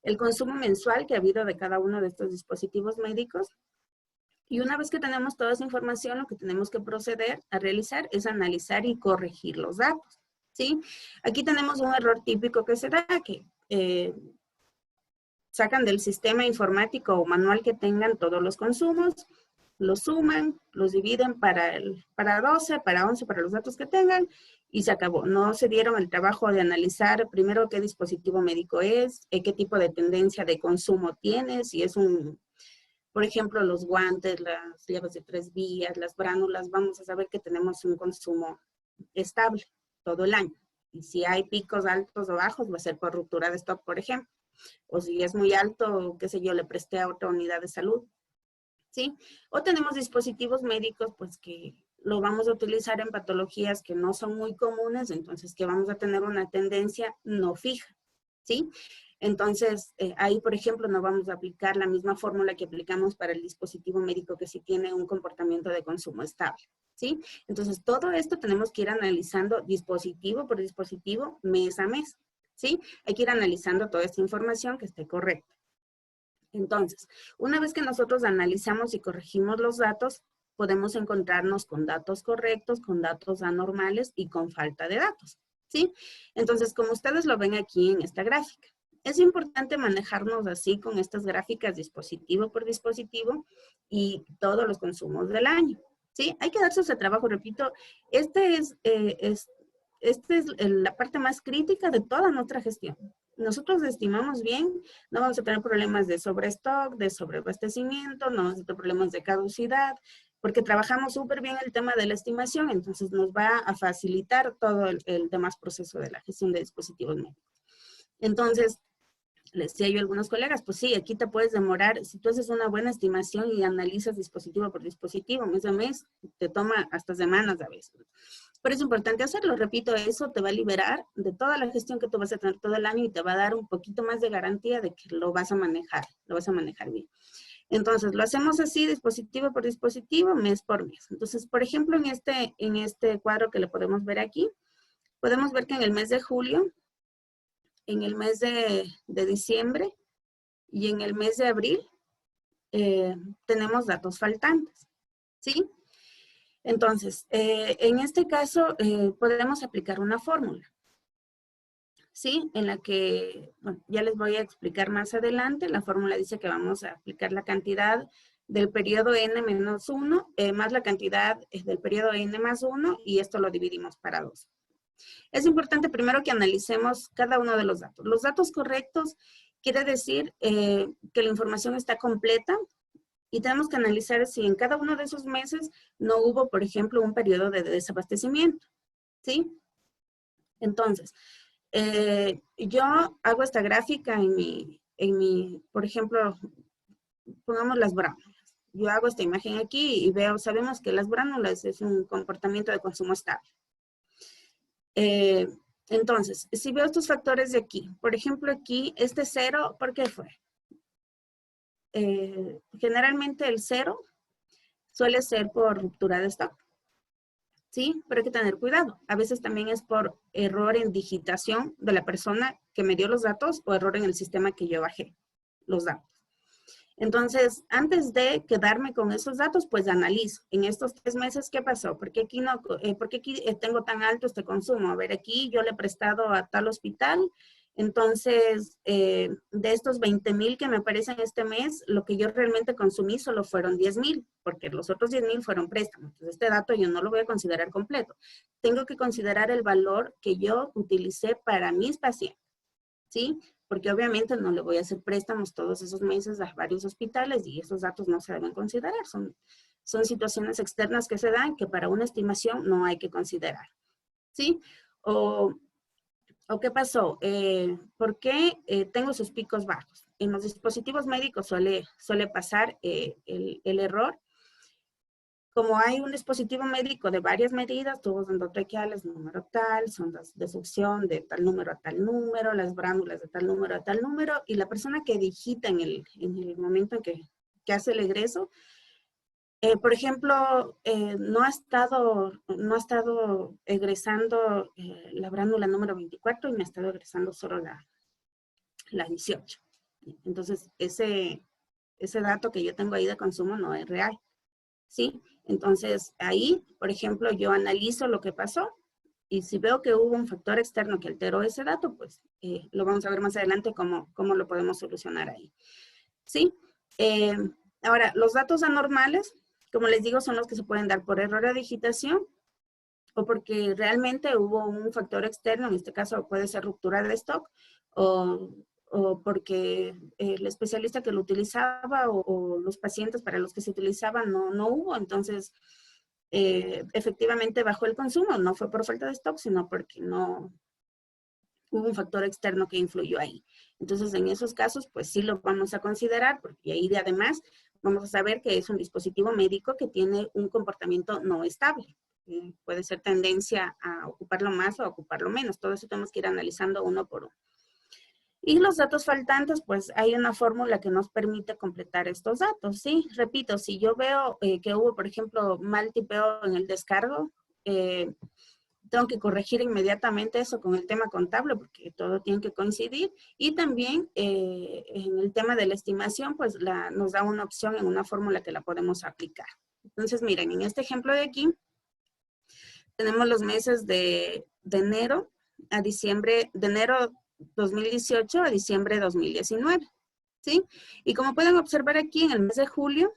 el consumo mensual que ha habido de cada uno de estos dispositivos médicos. Y una vez que tenemos toda esa información, lo que tenemos que proceder a realizar es analizar y corregir los datos, ¿sí? Aquí tenemos un error típico que se da, que sacan del sistema informático o manual que tengan todos los consumos, los suman, los dividen para 12, para 11, para los datos que tengan, y se acabó. No se dieron el trabajo de analizar primero qué dispositivo médico es, qué tipo de tendencia de consumo tiene, si es por ejemplo, los guantes, las llaves de 3 vías, las bránulas, vamos a saber que tenemos un consumo estable todo el año. Y si hay picos altos o bajos, va a ser por ruptura de stock, por ejemplo. O si es muy alto, qué sé yo, le presté a otra unidad de salud, ¿sí? O tenemos dispositivos médicos, pues que lo vamos a utilizar en patologías que no son muy comunes, entonces que vamos a tener una tendencia no fija, ¿sí? Entonces, ahí, por ejemplo, no vamos a aplicar la misma fórmula que aplicamos para el dispositivo médico que sí tiene un comportamiento de consumo estable, ¿sí? Entonces, todo esto tenemos que ir analizando dispositivo por dispositivo, mes a mes, ¿sí? Hay que ir analizando toda esta información que esté correcta. Entonces, una vez que nosotros analizamos y corregimos los datos, podemos encontrarnos con datos correctos, con datos anormales y con falta de datos, ¿sí? Entonces, como ustedes lo ven aquí en esta gráfica, es importante manejarnos así con estas gráficas dispositivo por dispositivo y todos los consumos del año, ¿sí? Hay que darse ese trabajo, repito, esta es la parte más crítica de toda nuestra gestión. Nosotros estimamos bien, no vamos a tener problemas de sobrestock, de sobreabastecimiento, no vamos a tener problemas de caducidad, porque trabajamos súper bien el tema de la estimación, entonces nos va a facilitar todo el demás proceso de la gestión de dispositivos médicos. Entonces, les decía yo a algunos colegas, pues sí, aquí te puedes demorar, si tú haces una buena estimación y analizas dispositivo por dispositivo, mes a mes, te toma hasta semanas a veces. Pero es importante hacerlo, repito, eso te va a liberar de toda la gestión que tú vas a tener todo el año y te va a dar un poquito más de garantía de que lo vas a manejar bien. Entonces, lo hacemos así, dispositivo por dispositivo, mes por mes. Entonces, por ejemplo, en este cuadro que le podemos ver aquí, podemos ver que en el mes de julio, en el mes de diciembre y en el mes de abril tenemos datos faltantes, ¿sí? Entonces, en este caso podemos aplicar una fórmula, ¿sí? En la que, bueno, ya les voy a explicar más adelante. La fórmula dice que vamos a aplicar la cantidad del periodo n-1 más la cantidad del periodo n+1 y esto lo dividimos para 2. Es importante primero que analicemos cada uno de los datos. Los datos correctos quiere decir que la información está completa y tenemos que analizar si en cada uno de esos meses no hubo, por ejemplo, un periodo de desabastecimiento, ¿sí? Entonces, yo hago esta gráfica en mi, por ejemplo, pongamos las bránulas. Yo hago esta imagen aquí y veo, sabemos que las bránulas es un comportamiento de consumo estable. Entonces, si veo estos factores de aquí, por ejemplo aquí, este 0, ¿por qué fue? Generalmente el 0 suele ser por ruptura de stock, ¿sí? Pero hay que tener cuidado. A veces también es por error en digitación de la persona que me dio los datos o error en el sistema que yo bajé los datos. Entonces, antes de quedarme con esos datos, pues analizo. En estos 3 meses, ¿qué pasó? ¿Por qué aquí, tengo tan alto este consumo? A ver, aquí yo le he prestado a tal hospital. Entonces, de estos 20,000 que me aparecen este mes, lo que yo realmente consumí solo fueron 10,000, porque los otros 10,000 fueron préstamos. Entonces, este dato yo no lo voy a considerar completo. Tengo que considerar el valor que yo utilicé para mis pacientes, ¿sí? Porque obviamente no le voy a hacer préstamos todos esos meses a varios hospitales y esos datos no se deben considerar. Son situaciones externas que se dan que para una estimación no hay que considerar, ¿sí? O ¿qué pasó? ¿Por qué tengo esos picos bajos? En los dispositivos médicos suele pasar el error. Como hay un dispositivo médico de varias medidas, tubos endotraqueales, número tal, sondas de succión de tal número a tal número, las bránulas de tal número a tal número, y la persona que digita en el momento en que hace el egreso, por ejemplo, no ha estado egresando la bránula número 24 y me ha estado egresando solo la 18, Entonces, ese dato que yo tengo ahí de consumo no es real, ¿sí? Entonces, ahí, por ejemplo, yo analizo lo que pasó y si veo que hubo un factor externo que alteró ese dato, pues lo vamos a ver más adelante cómo lo podemos solucionar ahí, ¿sí? Eh, Ahora, los datos anormales, como les digo, son los que se pueden dar por error de digitación o porque realmente hubo un factor externo, en este caso puede ser ruptura de stock, o porque el especialista que lo utilizaba o los pacientes para los que se utilizaba no hubo, entonces efectivamente bajó el consumo, no fue por falta de stock, sino porque no hubo un factor externo que influyó ahí. Entonces, en esos casos, pues sí lo vamos a considerar, porque ahí además vamos a saber que es un dispositivo médico que tiene un comportamiento no estable. Puede ser tendencia a ocuparlo más o a ocuparlo menos. Todo eso tenemos que ir analizando uno por uno. Y los datos faltantes, pues hay una fórmula que nos permite completar estos datos, ¿sí? Repito, si yo veo que hubo, por ejemplo, mal tipeo en el descargo, tengo que corregir inmediatamente eso con el tema contable porque todo tiene que coincidir. Y también en el tema de la estimación, pues nos da una opción en una fórmula que la podemos aplicar. Entonces, miren, en este ejemplo de aquí, tenemos los meses de enero a diciembre, de enero 2018 a diciembre 2019, ¿sí? Y como pueden observar aquí, en el mes de julio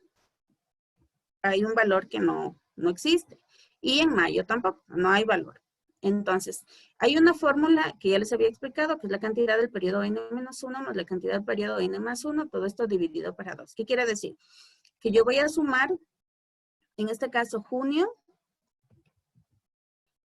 hay un valor que no existe. Y en mayo tampoco, no hay valor. Entonces, hay una fórmula que ya les había explicado, que es la cantidad del periodo N-1 más la cantidad del periodo N+1, todo esto dividido para 2. ¿Qué quiere decir? Que yo voy a sumar, en este caso, junio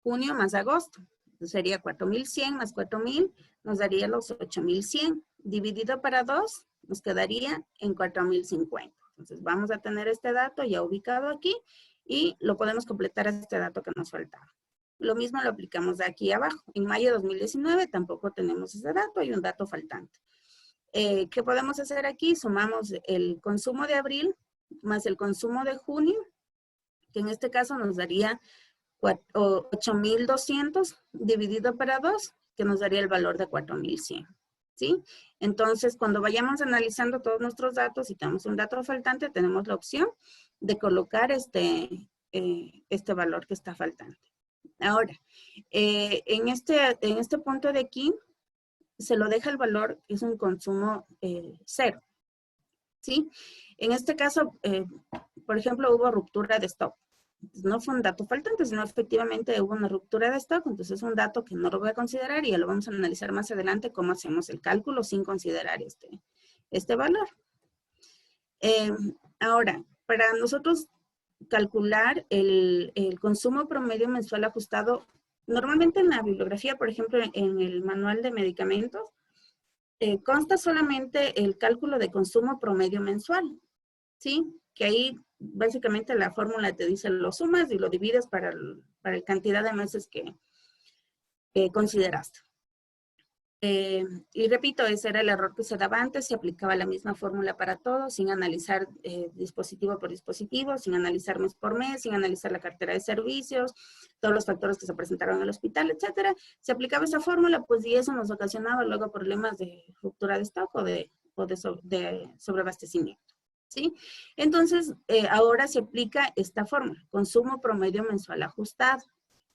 más agosto. Entonces sería 4,100 más 4,000, nos daría los 8,100. Dividido para 2, nos quedaría en 4,050. Entonces vamos a tener este dato ya ubicado aquí y lo podemos completar a este dato que nos faltaba. Lo mismo lo aplicamos de aquí abajo. En mayo de 2019 tampoco tenemos ese dato, hay un dato faltante. ¿Qué podemos hacer aquí? Sumamos el consumo de abril más el consumo de junio, que en este caso nos daría 8,200 dividido para 2, que nos daría el valor de 4,100. ¿Sí? Entonces, cuando vayamos analizando todos nuestros datos y tenemos un dato faltante, tenemos la opción de colocar este valor que está faltante. Ahora, en este punto de aquí, se lo deja el valor, que es un consumo cero. ¿Sí? En este caso, por ejemplo, hubo ruptura de stock. No fue un dato faltante, sino efectivamente hubo una ruptura de stock, entonces es un dato que no lo voy a considerar y ya lo vamos a analizar más adelante cómo hacemos el cálculo sin considerar este valor. Ahora, para nosotros calcular el consumo promedio mensual ajustado, normalmente en la bibliografía, por ejemplo, en el manual de medicamentos, consta solamente el cálculo de consumo promedio mensual, ¿sí? Que ahí básicamente la fórmula te dice lo sumas y lo divides para la cantidad de meses que consideraste. Y repito, ese era el error que se daba antes, se aplicaba la misma fórmula para todos, sin analizar dispositivo por dispositivo, sin analizar mes por mes, sin analizar la cartera de servicios, todos los factores que se presentaron en el hospital, etcétera. Se aplicaba esa fórmula, pues, y eso nos ocasionaba luego problemas de ruptura de stock o de sobreabastecimiento. ¿Sí? Entonces, ahora se aplica esta fórmula, consumo promedio mensual ajustado.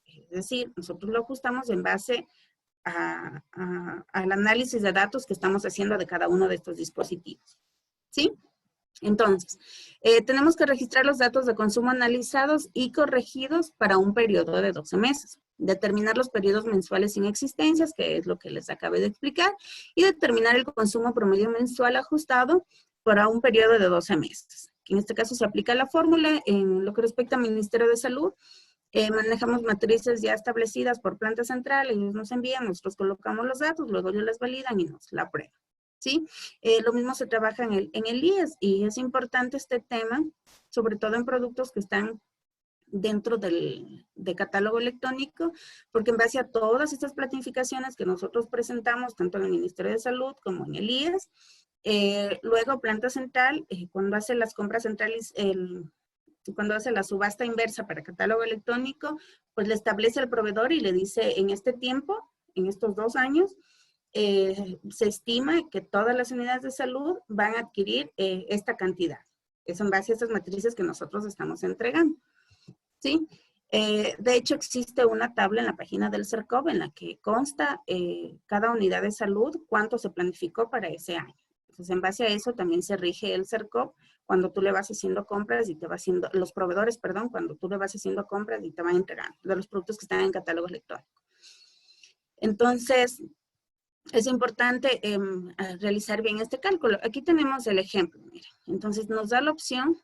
Es decir, nosotros lo ajustamos en base al análisis de datos que estamos haciendo de cada uno de estos dispositivos. ¿Sí? Entonces, tenemos que registrar los datos de consumo analizados y corregidos para un periodo de 12 meses. Determinar los periodos mensuales sin existencias, que es lo que les acabé de explicar, y determinar el consumo promedio mensual ajustado para un periodo de 12 meses. En este caso se aplica la fórmula en lo que respecta al Ministerio de Salud. Manejamos matrices ya establecidas por planta central, ellos nos envían, nosotros colocamos los datos, luego ellos las validan y nos la aprueban. ¿Sí? Lo mismo se trabaja en el IES y es importante este tema, sobre todo en productos que están dentro de catálogo electrónico, porque en base a todas estas planificaciones que nosotros presentamos, tanto en el Ministerio de Salud como en el IES, luego planta central, cuando hace las compras centrales, cuando hace la subasta inversa para catálogo electrónico, pues le establece al proveedor y le dice, en este tiempo, en estos 2 años, se estima que todas las unidades de salud van a adquirir esta cantidad. Es en base a estas matrices que nosotros estamos entregando, ¿sí? De hecho, existe una tabla en la página del CERCOV en la que consta cada unidad de salud, cuánto se planificó para ese año. Entonces, en base a eso también se rige el CERCOV cuando tú le vas haciendo compras y te va haciendo, los proveedores, perdón, cuando tú le vas haciendo compras y te van entregando de los productos que están en catálogo electrónico. Entonces, es importante realizar bien este cálculo. Aquí tenemos el ejemplo, miren. Entonces, nos da la opción.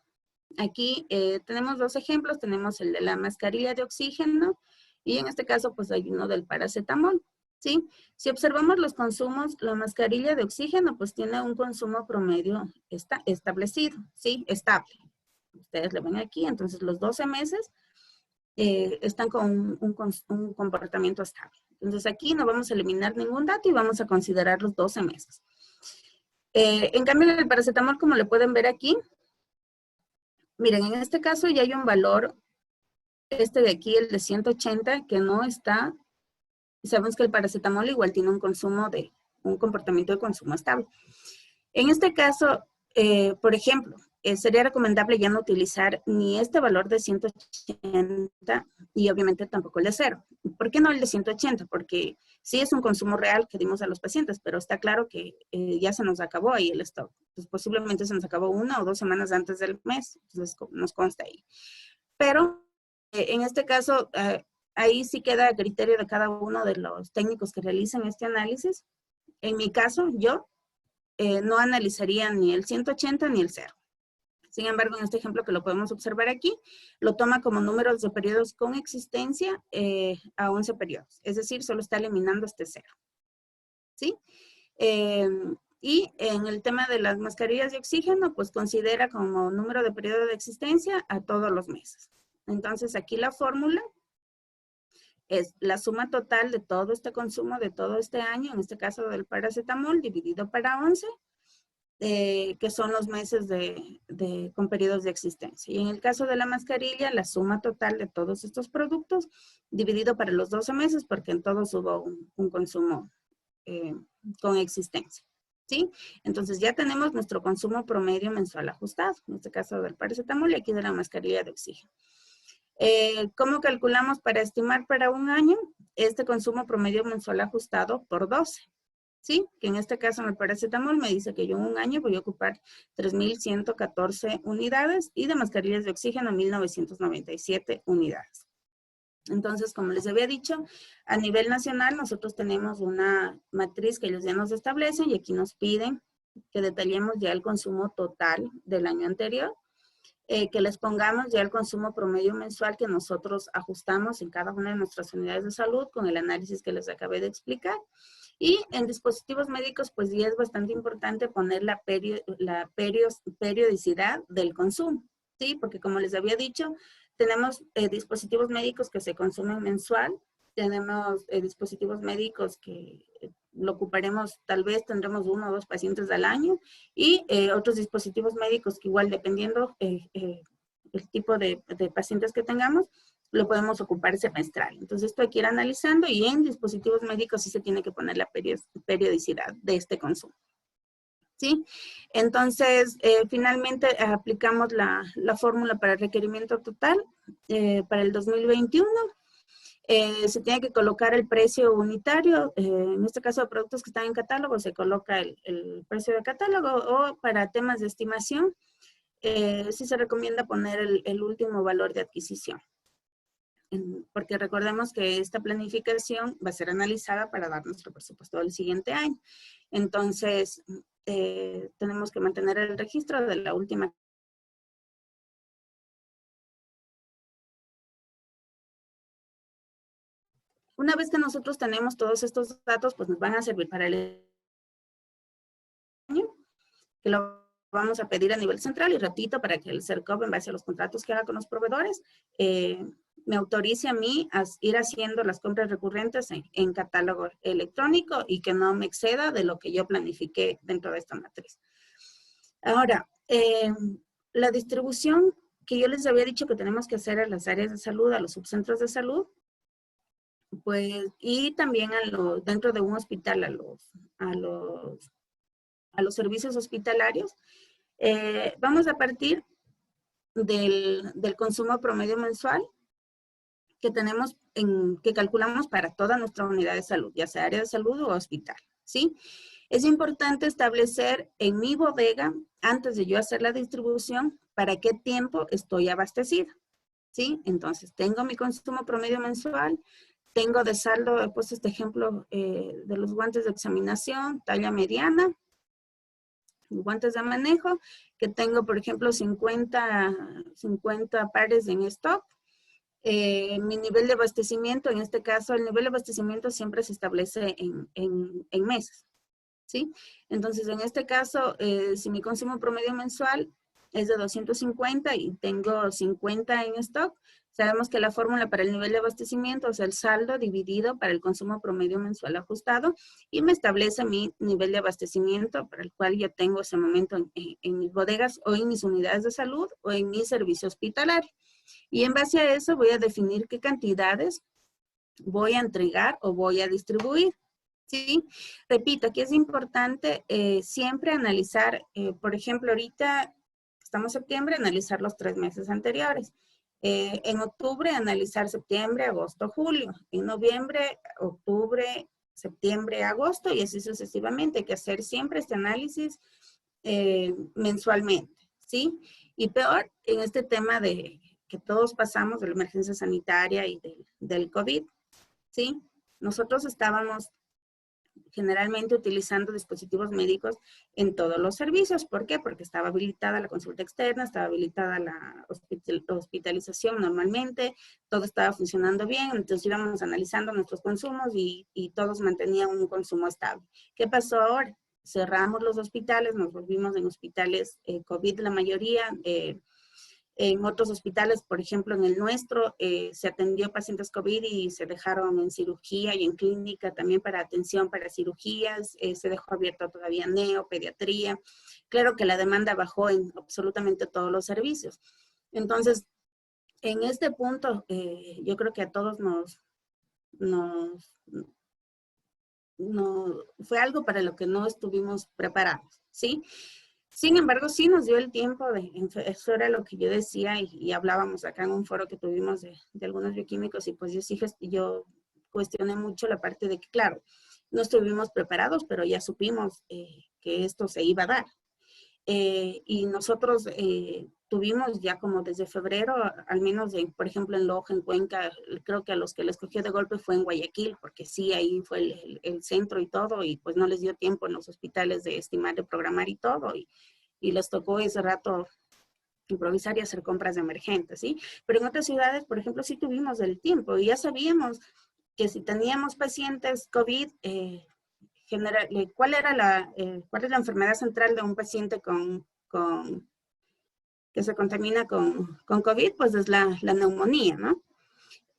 Aquí tenemos dos ejemplos. Tenemos el de la mascarilla de oxígeno y en este caso, pues hay uno del paracetamol, ¿sí? Si observamos los consumos, la mascarilla de oxígeno, pues tiene un consumo promedio establecido, ¿sí? Estable. Ustedes lo ven aquí. Entonces, los 12 meses están con un comportamiento estable. Entonces aquí no vamos a eliminar ningún dato y vamos a considerar los 12 meses. En cambio, en el paracetamol, como le pueden ver aquí, miren, en este caso ya hay un valor, este de aquí, el de 180, que no está, sabemos que el paracetamol igual tiene un comportamiento de consumo estable. En este caso, por ejemplo, sería recomendable ya no utilizar ni este valor de 180 y obviamente tampoco el de 0. ¿Por qué no el de 180? Porque sí es un consumo real que dimos a los pacientes, pero está claro que ya se nos acabó ahí el stock. Pues posiblemente se nos acabó 1 o 2 semanas antes del mes, entonces nos consta ahí. Pero en este caso, ahí sí queda a criterio de cada uno de los técnicos que realicen este análisis. En mi caso, yo no analizaría ni el 180 ni el 0. Sin embargo, en este ejemplo que lo podemos observar aquí, lo toma como números de periodos con existencia a 11 periodos. Es decir, solo está eliminando este 0. ¿Sí? Y en el tema de las mascarillas de oxígeno, pues considera como número de periodo de existencia a todos los meses. Entonces, aquí la fórmula es la suma total de todo este consumo de todo este año, en este caso del paracetamol, dividido para 11, que son los meses con periodos de existencia. Y en el caso de la mascarilla, la suma total de todos estos productos, dividido para los 12 meses, porque en todos hubo un consumo con existencia. ¿Sí? Entonces ya tenemos nuestro consumo promedio mensual ajustado, en este caso del paracetamol y aquí de la mascarilla de oxígeno. ¿Cómo calculamos para estimar para un año? Este consumo promedio mensual ajustado por 12. ¿Sí? Que en este caso en el paracetamol me dice que yo en un año voy a ocupar 3.114 unidades y de mascarillas de oxígeno 1.997 unidades. Entonces, como les había dicho, a nivel nacional nosotros tenemos una matriz que ellos ya nos establecen y aquí nos piden que detallemos ya el consumo total del año anterior, que les pongamos ya el consumo promedio mensual que nosotros ajustamos en cada una de nuestras unidades de salud con el análisis que les acabé de explicar. Y en dispositivos médicos, pues ya es bastante importante poner la periodicidad del consumo, ¿sí? Porque como les había dicho, tenemos dispositivos médicos que se consumen mensual, tenemos dispositivos médicos que lo ocuparemos, tal vez tendremos 1 o 2 pacientes al año, y otros dispositivos médicos que igual dependiendo el tipo de pacientes que tengamos, lo podemos ocupar semestral. Entonces, esto hay que ir analizando y en dispositivos médicos sí se tiene que poner la periodicidad de este consumo. ¿Sí? Entonces, finalmente aplicamos la fórmula para el requerimiento total para el 2021. Se tiene que colocar el precio unitario, en este caso de productos que están en catálogo, se coloca el precio de catálogo o para temas de estimación, sí se recomienda poner el último valor de adquisición. Porque recordemos que esta planificación va a ser analizada para dar nuestro presupuesto del siguiente año. Entonces, tenemos que mantener el registro de la última. Una vez que nosotros tenemos todos estos datos, pues nos van a servir para el año, que lo vamos a pedir a nivel central y repito, para que el CERCOV, en base a los contratos que haga con los proveedores, me autorice a mí a ir haciendo las compras recurrentes en catálogo electrónico y que no me exceda de lo que yo planifiqué dentro de esta matriz. Ahora, la distribución que yo les había dicho que tenemos que hacer a las áreas de salud, a los subcentros de salud, Pues, y también dentro de un hospital a los servicios hospitalarios, vamos a partir del consumo promedio mensual que tenemos, que calculamos para toda nuestra unidad de salud, ya sea área de salud o hospital, ¿sí? Es importante establecer en mi bodega, antes de yo hacer la distribución, para qué tiempo estoy abastecida, ¿sí? Entonces, tengo mi consumo promedio mensual, tengo de saldo, he puesto este ejemplo de los guantes de examinación, talla mediana, guantes de manejo, que tengo, por ejemplo, 50 pares en stock. Mi nivel de abastecimiento, en este caso, el nivel de abastecimiento siempre se establece en meses, ¿sí? Entonces, en este caso, si mi consumo promedio mensual es de 250 y tengo 50 en stock, sabemos que la fórmula para el nivel de abastecimiento es el saldo dividido para el consumo promedio mensual ajustado y me establece mi nivel de abastecimiento para el cual yo tengo ese momento en mis bodegas o en mis unidades de salud o en mi servicio hospitalario. Y en base a eso voy a definir qué cantidades voy a entregar o voy a distribuir. ¿Sí? Repito, aquí es importante siempre analizar, por ejemplo, ahorita estamos en septiembre, analizar los 3 meses anteriores. En octubre, analizar septiembre, agosto, julio. En noviembre, octubre, septiembre, agosto y así sucesivamente. Hay que hacer siempre este análisis mensualmente, ¿sí? Y peor en este tema de que todos pasamos de la emergencia sanitaria y del COVID, ¿sí? Nosotros estábamos generalmente utilizando dispositivos médicos en todos los servicios. ¿Por qué? Porque estaba habilitada la consulta externa, estaba habilitada la hospitalización normalmente, todo estaba funcionando bien, entonces íbamos analizando nuestros consumos y todos mantenían un consumo estable. ¿Qué pasó ahora? Cerramos los hospitales, nos volvimos en hospitales COVID la mayoría, en otros hospitales, por ejemplo, en el nuestro, se atendió pacientes COVID y se dejaron en cirugía y en clínica también para atención para cirugías. Se dejó abierto todavía neo, pediatría. Claro que la demanda bajó en absolutamente todos los servicios. Entonces, en este punto, yo creo que a todos fue algo para lo que no estuvimos preparados, ¿sí? Sin embargo, sí nos dio el tiempo eso era lo que yo decía y hablábamos acá en un foro que tuvimos de algunos bioquímicos y pues yo cuestioné mucho la parte de que, claro, no estuvimos preparados, pero ya supimos que esto se iba a dar. Y nosotros tuvimos ya como desde febrero, al menos, por ejemplo, en Loja, en Cuenca, creo que a los que les cogió de golpe fue en Guayaquil, porque sí, ahí fue el centro y todo, y pues no les dio tiempo en los hospitales de estimar, de programar y todo, y les tocó ese rato improvisar y hacer compras de emergentes, ¿sí? Pero en otras ciudades, por ejemplo, sí tuvimos el tiempo y ya sabíamos que si teníamos pacientes COVID, ¿cuál es la enfermedad central de un paciente que se contamina con COVID? Pues es la neumonía, ¿no?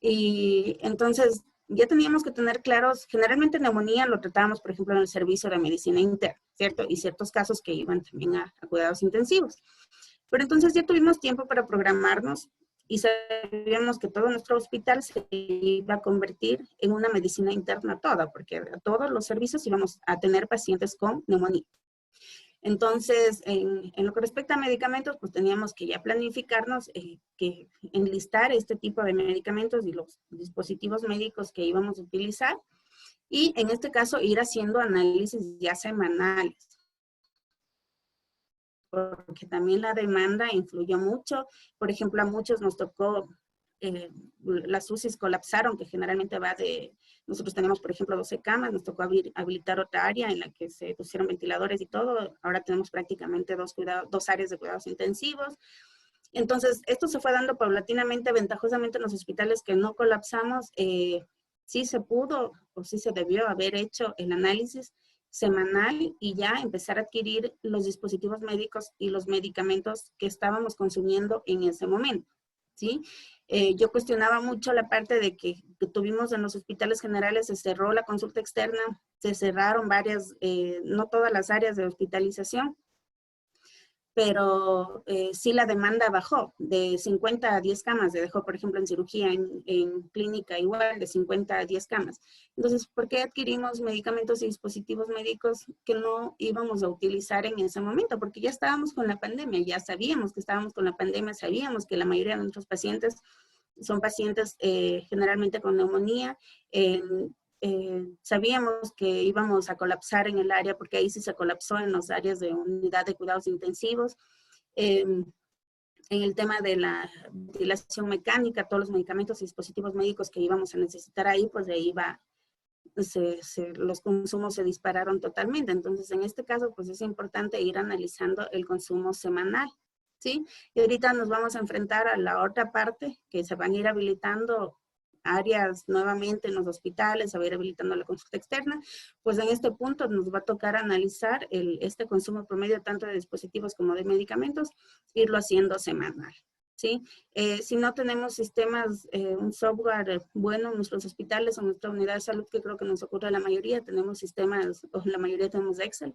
Y entonces ya teníamos que tener claros, generalmente neumonía lo tratábamos, por ejemplo, en el servicio de medicina interna, ¿cierto? Y ciertos casos que iban también a cuidados intensivos. Pero entonces ya tuvimos tiempo para programarnos y sabíamos que todo nuestro hospital se iba a convertir en una medicina interna toda, porque a todos los servicios íbamos a tener pacientes con neumonía. Entonces, en lo que respecta a medicamentos, pues teníamos que ya planificarnos, que enlistar este tipo de medicamentos y los dispositivos médicos que íbamos a utilizar. Y en este caso, ir haciendo análisis ya semanales, porque también la demanda influyó mucho. Por ejemplo, a muchos nos tocó, las UCIs colapsaron, que generalmente nosotros tenemos, por ejemplo, 12 camas, nos tocó habilitar otra área en la que se pusieron ventiladores y todo. Ahora tenemos prácticamente dos áreas de cuidados intensivos. Entonces, esto se fue dando paulatinamente, ventajosamente en los hospitales que no colapsamos. Sí se pudo o sí se debió haber hecho el análisis semanal y ya empezar a adquirir los dispositivos médicos y los medicamentos que estábamos consumiendo en ese momento, ¿sí? Yo cuestionaba mucho la parte de que tuvimos en los hospitales generales, se cerró la consulta externa, se cerraron no todas las áreas de hospitalización, pero sí la demanda bajó de 50 a 10 camas, dejó, por ejemplo, en cirugía, en clínica igual, de 50 a 10 camas. Entonces, ¿por qué adquirimos medicamentos y dispositivos médicos que no íbamos a utilizar en ese momento? Porque ya estábamos con la pandemia, ya sabíamos que estábamos con la pandemia, sabíamos que la mayoría de nuestros pacientes son pacientes generalmente con neumonía. Sabíamos que íbamos a colapsar en el área, porque ahí sí se colapsó en las áreas de unidad de cuidados intensivos. En el tema de la ventilación mecánica, todos los medicamentos y dispositivos médicos que íbamos a necesitar ahí, pues de ahí va, los consumos se dispararon totalmente. Entonces, en este caso, pues es importante ir analizando el consumo semanal, ¿sí? Y ahorita nos vamos a enfrentar a la otra parte, que se van a ir habilitando áreas nuevamente en los hospitales, se va a ir habilitando la consulta externa. Pues en este punto nos va a tocar analizar este consumo promedio tanto de dispositivos como de medicamentos, irlo haciendo semanal, ¿sí? Si no tenemos sistemas, un software bueno en nuestros hospitales o en nuestra unidad de salud, que creo que nos ocurre a la mayoría, tenemos sistemas, o la mayoría tenemos Excel,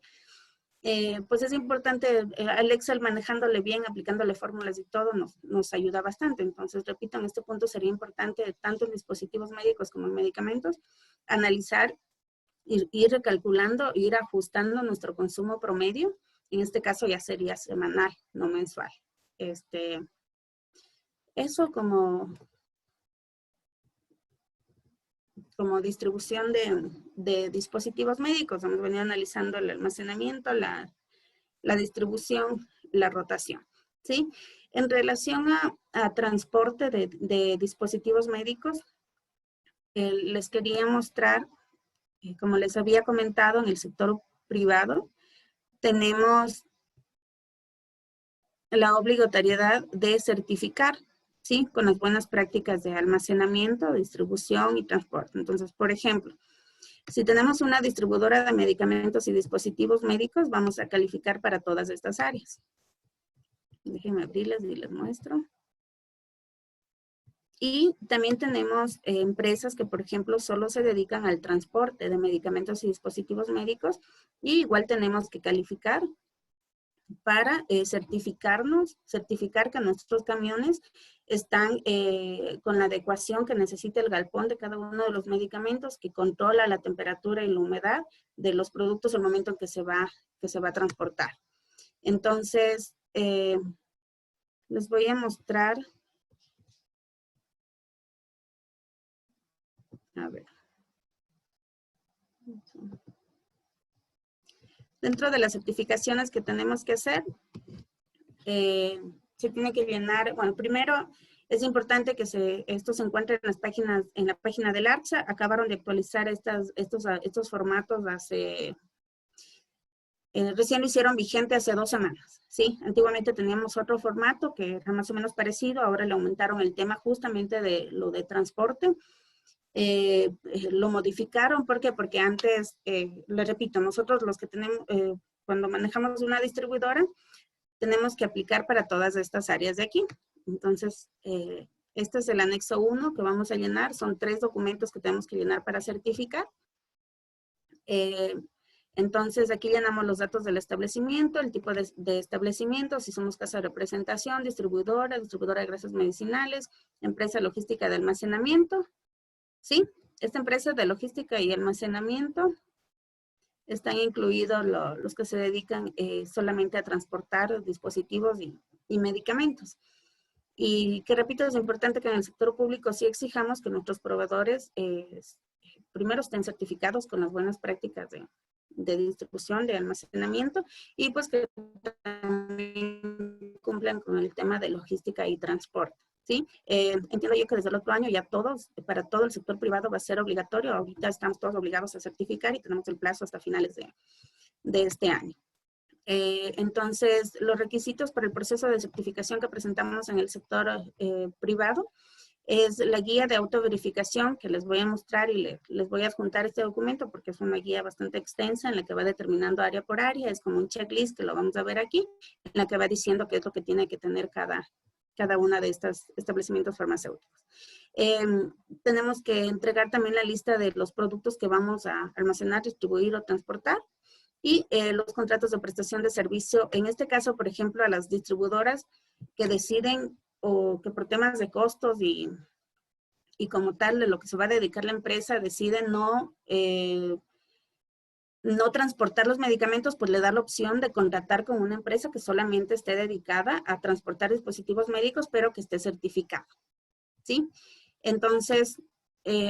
pues es importante, el Excel manejándole bien, aplicándole fórmulas y todo, nos ayuda bastante. Entonces, repito, en este punto sería importante, tanto en dispositivos médicos como en medicamentos, analizar, ir recalculando, ir ajustando nuestro consumo promedio. En este caso ya sería semanal, no mensual. Eso como distribución de dispositivos médicos. Hemos venido analizando el almacenamiento, la distribución, la rotación, ¿sí? En relación a transporte de dispositivos médicos, les quería mostrar, como les había comentado, en el sector privado, tenemos la obligatoriedad de certificar, ¿sí? Con las buenas prácticas de almacenamiento, distribución y transporte. Entonces, por ejemplo, si tenemos una distribuidora de medicamentos y dispositivos médicos, vamos a calificar para todas estas áreas. Déjenme abrirles y les muestro. Y también tenemos empresas que, por ejemplo, solo se dedican al transporte de medicamentos y dispositivos médicos. Y igual tenemos que calificar para certificar que nuestros camiones están con la adecuación que necesita el galpón de cada uno de los medicamentos, que controla la temperatura y la humedad de los productos al momento en que se va a transportar. Entonces, les voy a mostrar. A ver. Dentro de las certificaciones que tenemos que hacer, se tiene que llenar, bueno, primero es importante que esto se encuentre en la página del ARTSA. Acabaron de actualizar estos formatos recién lo hicieron vigente hace 2 semanas, ¿sí? Antiguamente teníamos otro formato que era más o menos parecido, ahora le aumentaron el tema justamente de lo de transporte. Lo modificaron, ¿por qué? Porque antes, les repito, nosotros los que tenemos, cuando manejamos una distribuidora, tenemos que aplicar para todas estas áreas de aquí. Entonces, este es el anexo 1 que vamos a llenar, son 3 documentos que tenemos que llenar para certificar. Entonces, aquí llenamos los datos del establecimiento, el tipo de establecimiento, si somos casa de representación, distribuidora de grasas medicinales, empresa logística de almacenamiento, ¿sí? Esta empresa de logística y almacenamiento están incluidos los que se dedican solamente a transportar dispositivos y medicamentos. Y que repito, es importante que en el sector público sí exijamos que nuestros proveedores primero estén certificados con las buenas prácticas de distribución, de almacenamiento, y pues que también cumplan con el tema de logística y transporte, ¿sí? Entiendo yo que desde el otro año ya para todo el sector privado va a ser obligatorio. Ahorita estamos todos obligados a certificar y tenemos el plazo hasta finales de este año. Entonces, los requisitos para el proceso de certificación que presentamos en el sector privado es la guía de autoverificación que les voy a mostrar, y les voy a adjuntar este documento porque es una guía bastante extensa en la que va determinando área por área. Es como un checklist que lo vamos a ver aquí, en la que va diciendo qué es lo que tiene que tener cada una de estos establecimientos farmacéuticos. Tenemos que entregar también la lista de los productos que vamos a almacenar, distribuir o transportar. Y los contratos de prestación de servicio, en este caso, por ejemplo, a las distribuidoras que deciden o que por temas de costos y como tal de lo que se va a dedicar la empresa, deciden no transportar los medicamentos, pues le da la opción de contratar con una empresa que solamente esté dedicada a transportar dispositivos médicos, pero que esté certificado, ¿sí? Entonces,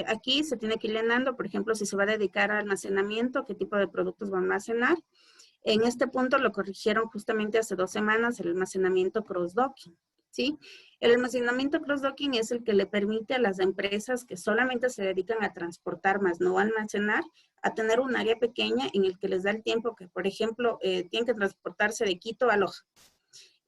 aquí se tiene que ir llenando, por ejemplo, si se va a dedicar a almacenamiento, qué tipo de productos va a almacenar. En este punto lo corrigieron justamente hace 2 semanas, el almacenamiento cross-docking, ¿sí? El almacenamiento cross-docking es el que le permite a las empresas que solamente se dedican a transportar, más no a almacenar, a tener un área pequeña en el que les da el tiempo que, por ejemplo, tienen que transportarse de Quito a Loja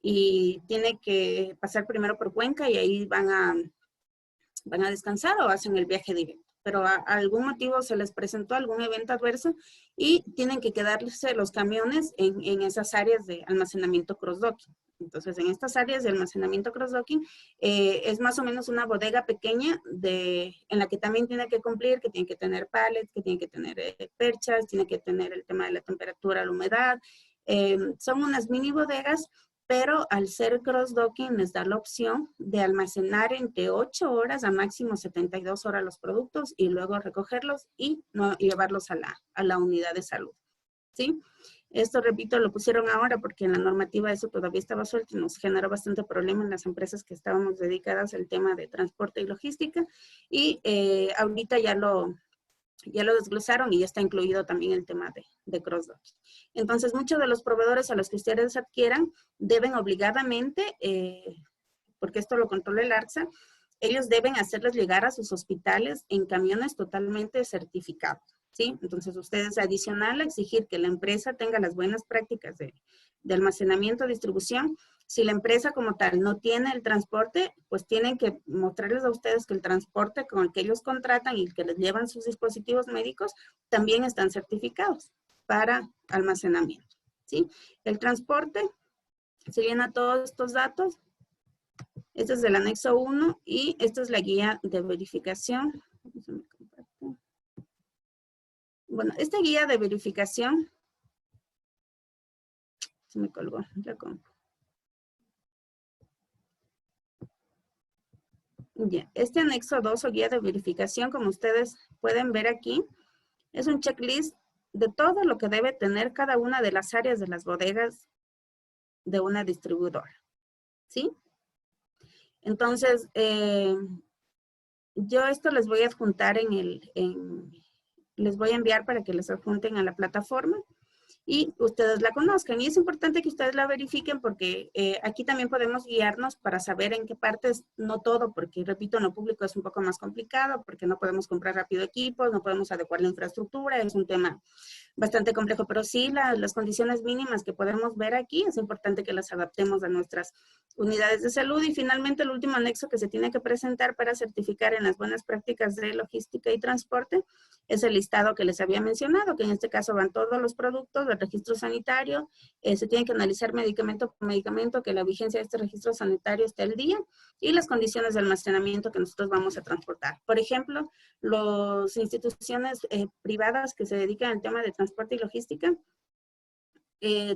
y tiene que pasar primero por Cuenca y ahí van a descansar o hacen el viaje directo. Pero a algún motivo se les presentó algún evento adverso y tienen que quedarse los camiones en esas áreas de almacenamiento cross-docking. Entonces, en estas áreas de almacenamiento cross-docking es más o menos una bodega pequeña en la que también tiene que cumplir, que tiene que tener pallets, que tiene que tener perchas, tiene que tener el tema de la temperatura, la humedad. Son unas mini bodegas, pero al ser cross-docking les da la opción de almacenar entre 8 horas a máximo 72 horas los productos y luego recogerlos y no llevarlos a la unidad de salud, ¿sí? Esto, repito, lo pusieron ahora porque en la normativa eso todavía estaba suelto y nos generó bastante problema en las empresas que estábamos dedicadas al tema de transporte y logística y ahorita ya lo desglosaron y ya está incluido también el tema de cross-docking. Entonces, muchos de los proveedores a los que ustedes adquieran deben obligadamente, porque esto lo controla el ARTSA, ellos deben hacerles llegar a sus hospitales en camiones totalmente certificados, ¿sí? Entonces, ustedes adicional a exigir que la empresa tenga las buenas prácticas de almacenamiento, distribución, si la empresa como tal no tiene el transporte, pues tienen que mostrarles a ustedes que el transporte con el que ellos contratan y que les llevan sus dispositivos médicos también están certificados para almacenamiento, ¿sí? El transporte se llena todos estos datos. Este es el anexo 1 y esta es la guía de verificación. Bueno, esta guía de verificación se me colgó la compu. Ya, este anexo 2 o guía de verificación, como ustedes pueden ver aquí, es un checklist de todo lo que debe tener cada una de las áreas de las bodegas de una distribuidora, ¿sí? Entonces, yo esto les voy a adjuntar les voy a enviar para que les adjunten a la plataforma y ustedes la conozcan. Y es importante que ustedes la verifiquen porque aquí también podemos guiarnos para saber en qué partes, no todo, porque repito, en lo público es un poco más complicado, porque no podemos comprar rápido equipos, no podemos adecuar la infraestructura, es un tema bastante complejo, pero sí las condiciones mínimas que podemos ver aquí, es importante que las adaptemos a nuestras unidades de salud. Y finalmente el último anexo que se tiene que presentar para certificar en las buenas prácticas de logística y transporte es el listado que les había mencionado, que en este caso van todos los productos del registro sanitario, se tiene que analizar medicamento por medicamento, que la vigencia de este registro sanitario esté al día, y las condiciones de almacenamiento que nosotros vamos a transportar. Por ejemplo, las instituciones privadas que se dedican al tema de transporte y logística,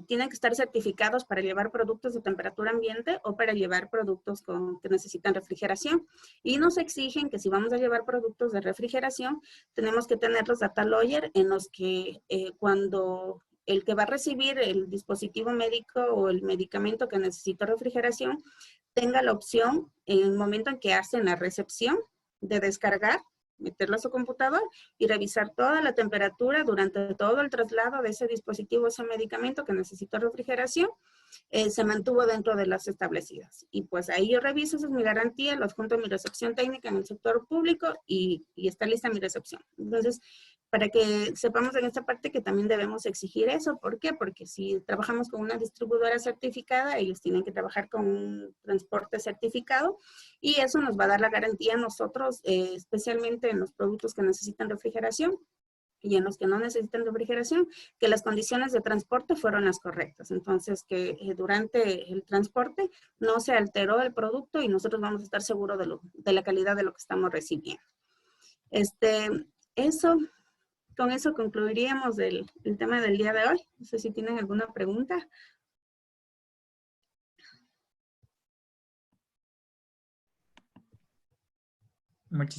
tienen que estar certificados para llevar productos de temperatura ambiente o para llevar productos que necesitan refrigeración. Y nos exigen que si vamos a llevar productos de refrigeración, tenemos que tener los data lawyer en los que cuando el que va a recibir el dispositivo médico o el medicamento que necesita refrigeración, tenga la opción en el momento en que hacen la recepción de descargar, meterlo a su computador y revisar toda la temperatura durante todo el traslado de ese dispositivo, ese medicamento que necesita refrigeración, se mantuvo dentro de las establecidas. Y pues ahí yo reviso, esa es mi garantía, lo adjunto a mi recepción técnica en el sector público y está lista mi recepción. Entonces, para que sepamos en esta parte que también debemos exigir eso. ¿Por qué? Porque si trabajamos con una distribuidora certificada, ellos tienen que trabajar con un transporte certificado y eso nos va a dar la garantía a nosotros, especialmente en los productos que necesitan refrigeración y en los que no necesitan refrigeración, que las condiciones de transporte fueron las correctas. Entonces, que durante el transporte no se alteró el producto y nosotros vamos a estar seguros de la calidad de lo que estamos recibiendo. Eso con eso concluiríamos el tema del día de hoy. No sé si tienen alguna pregunta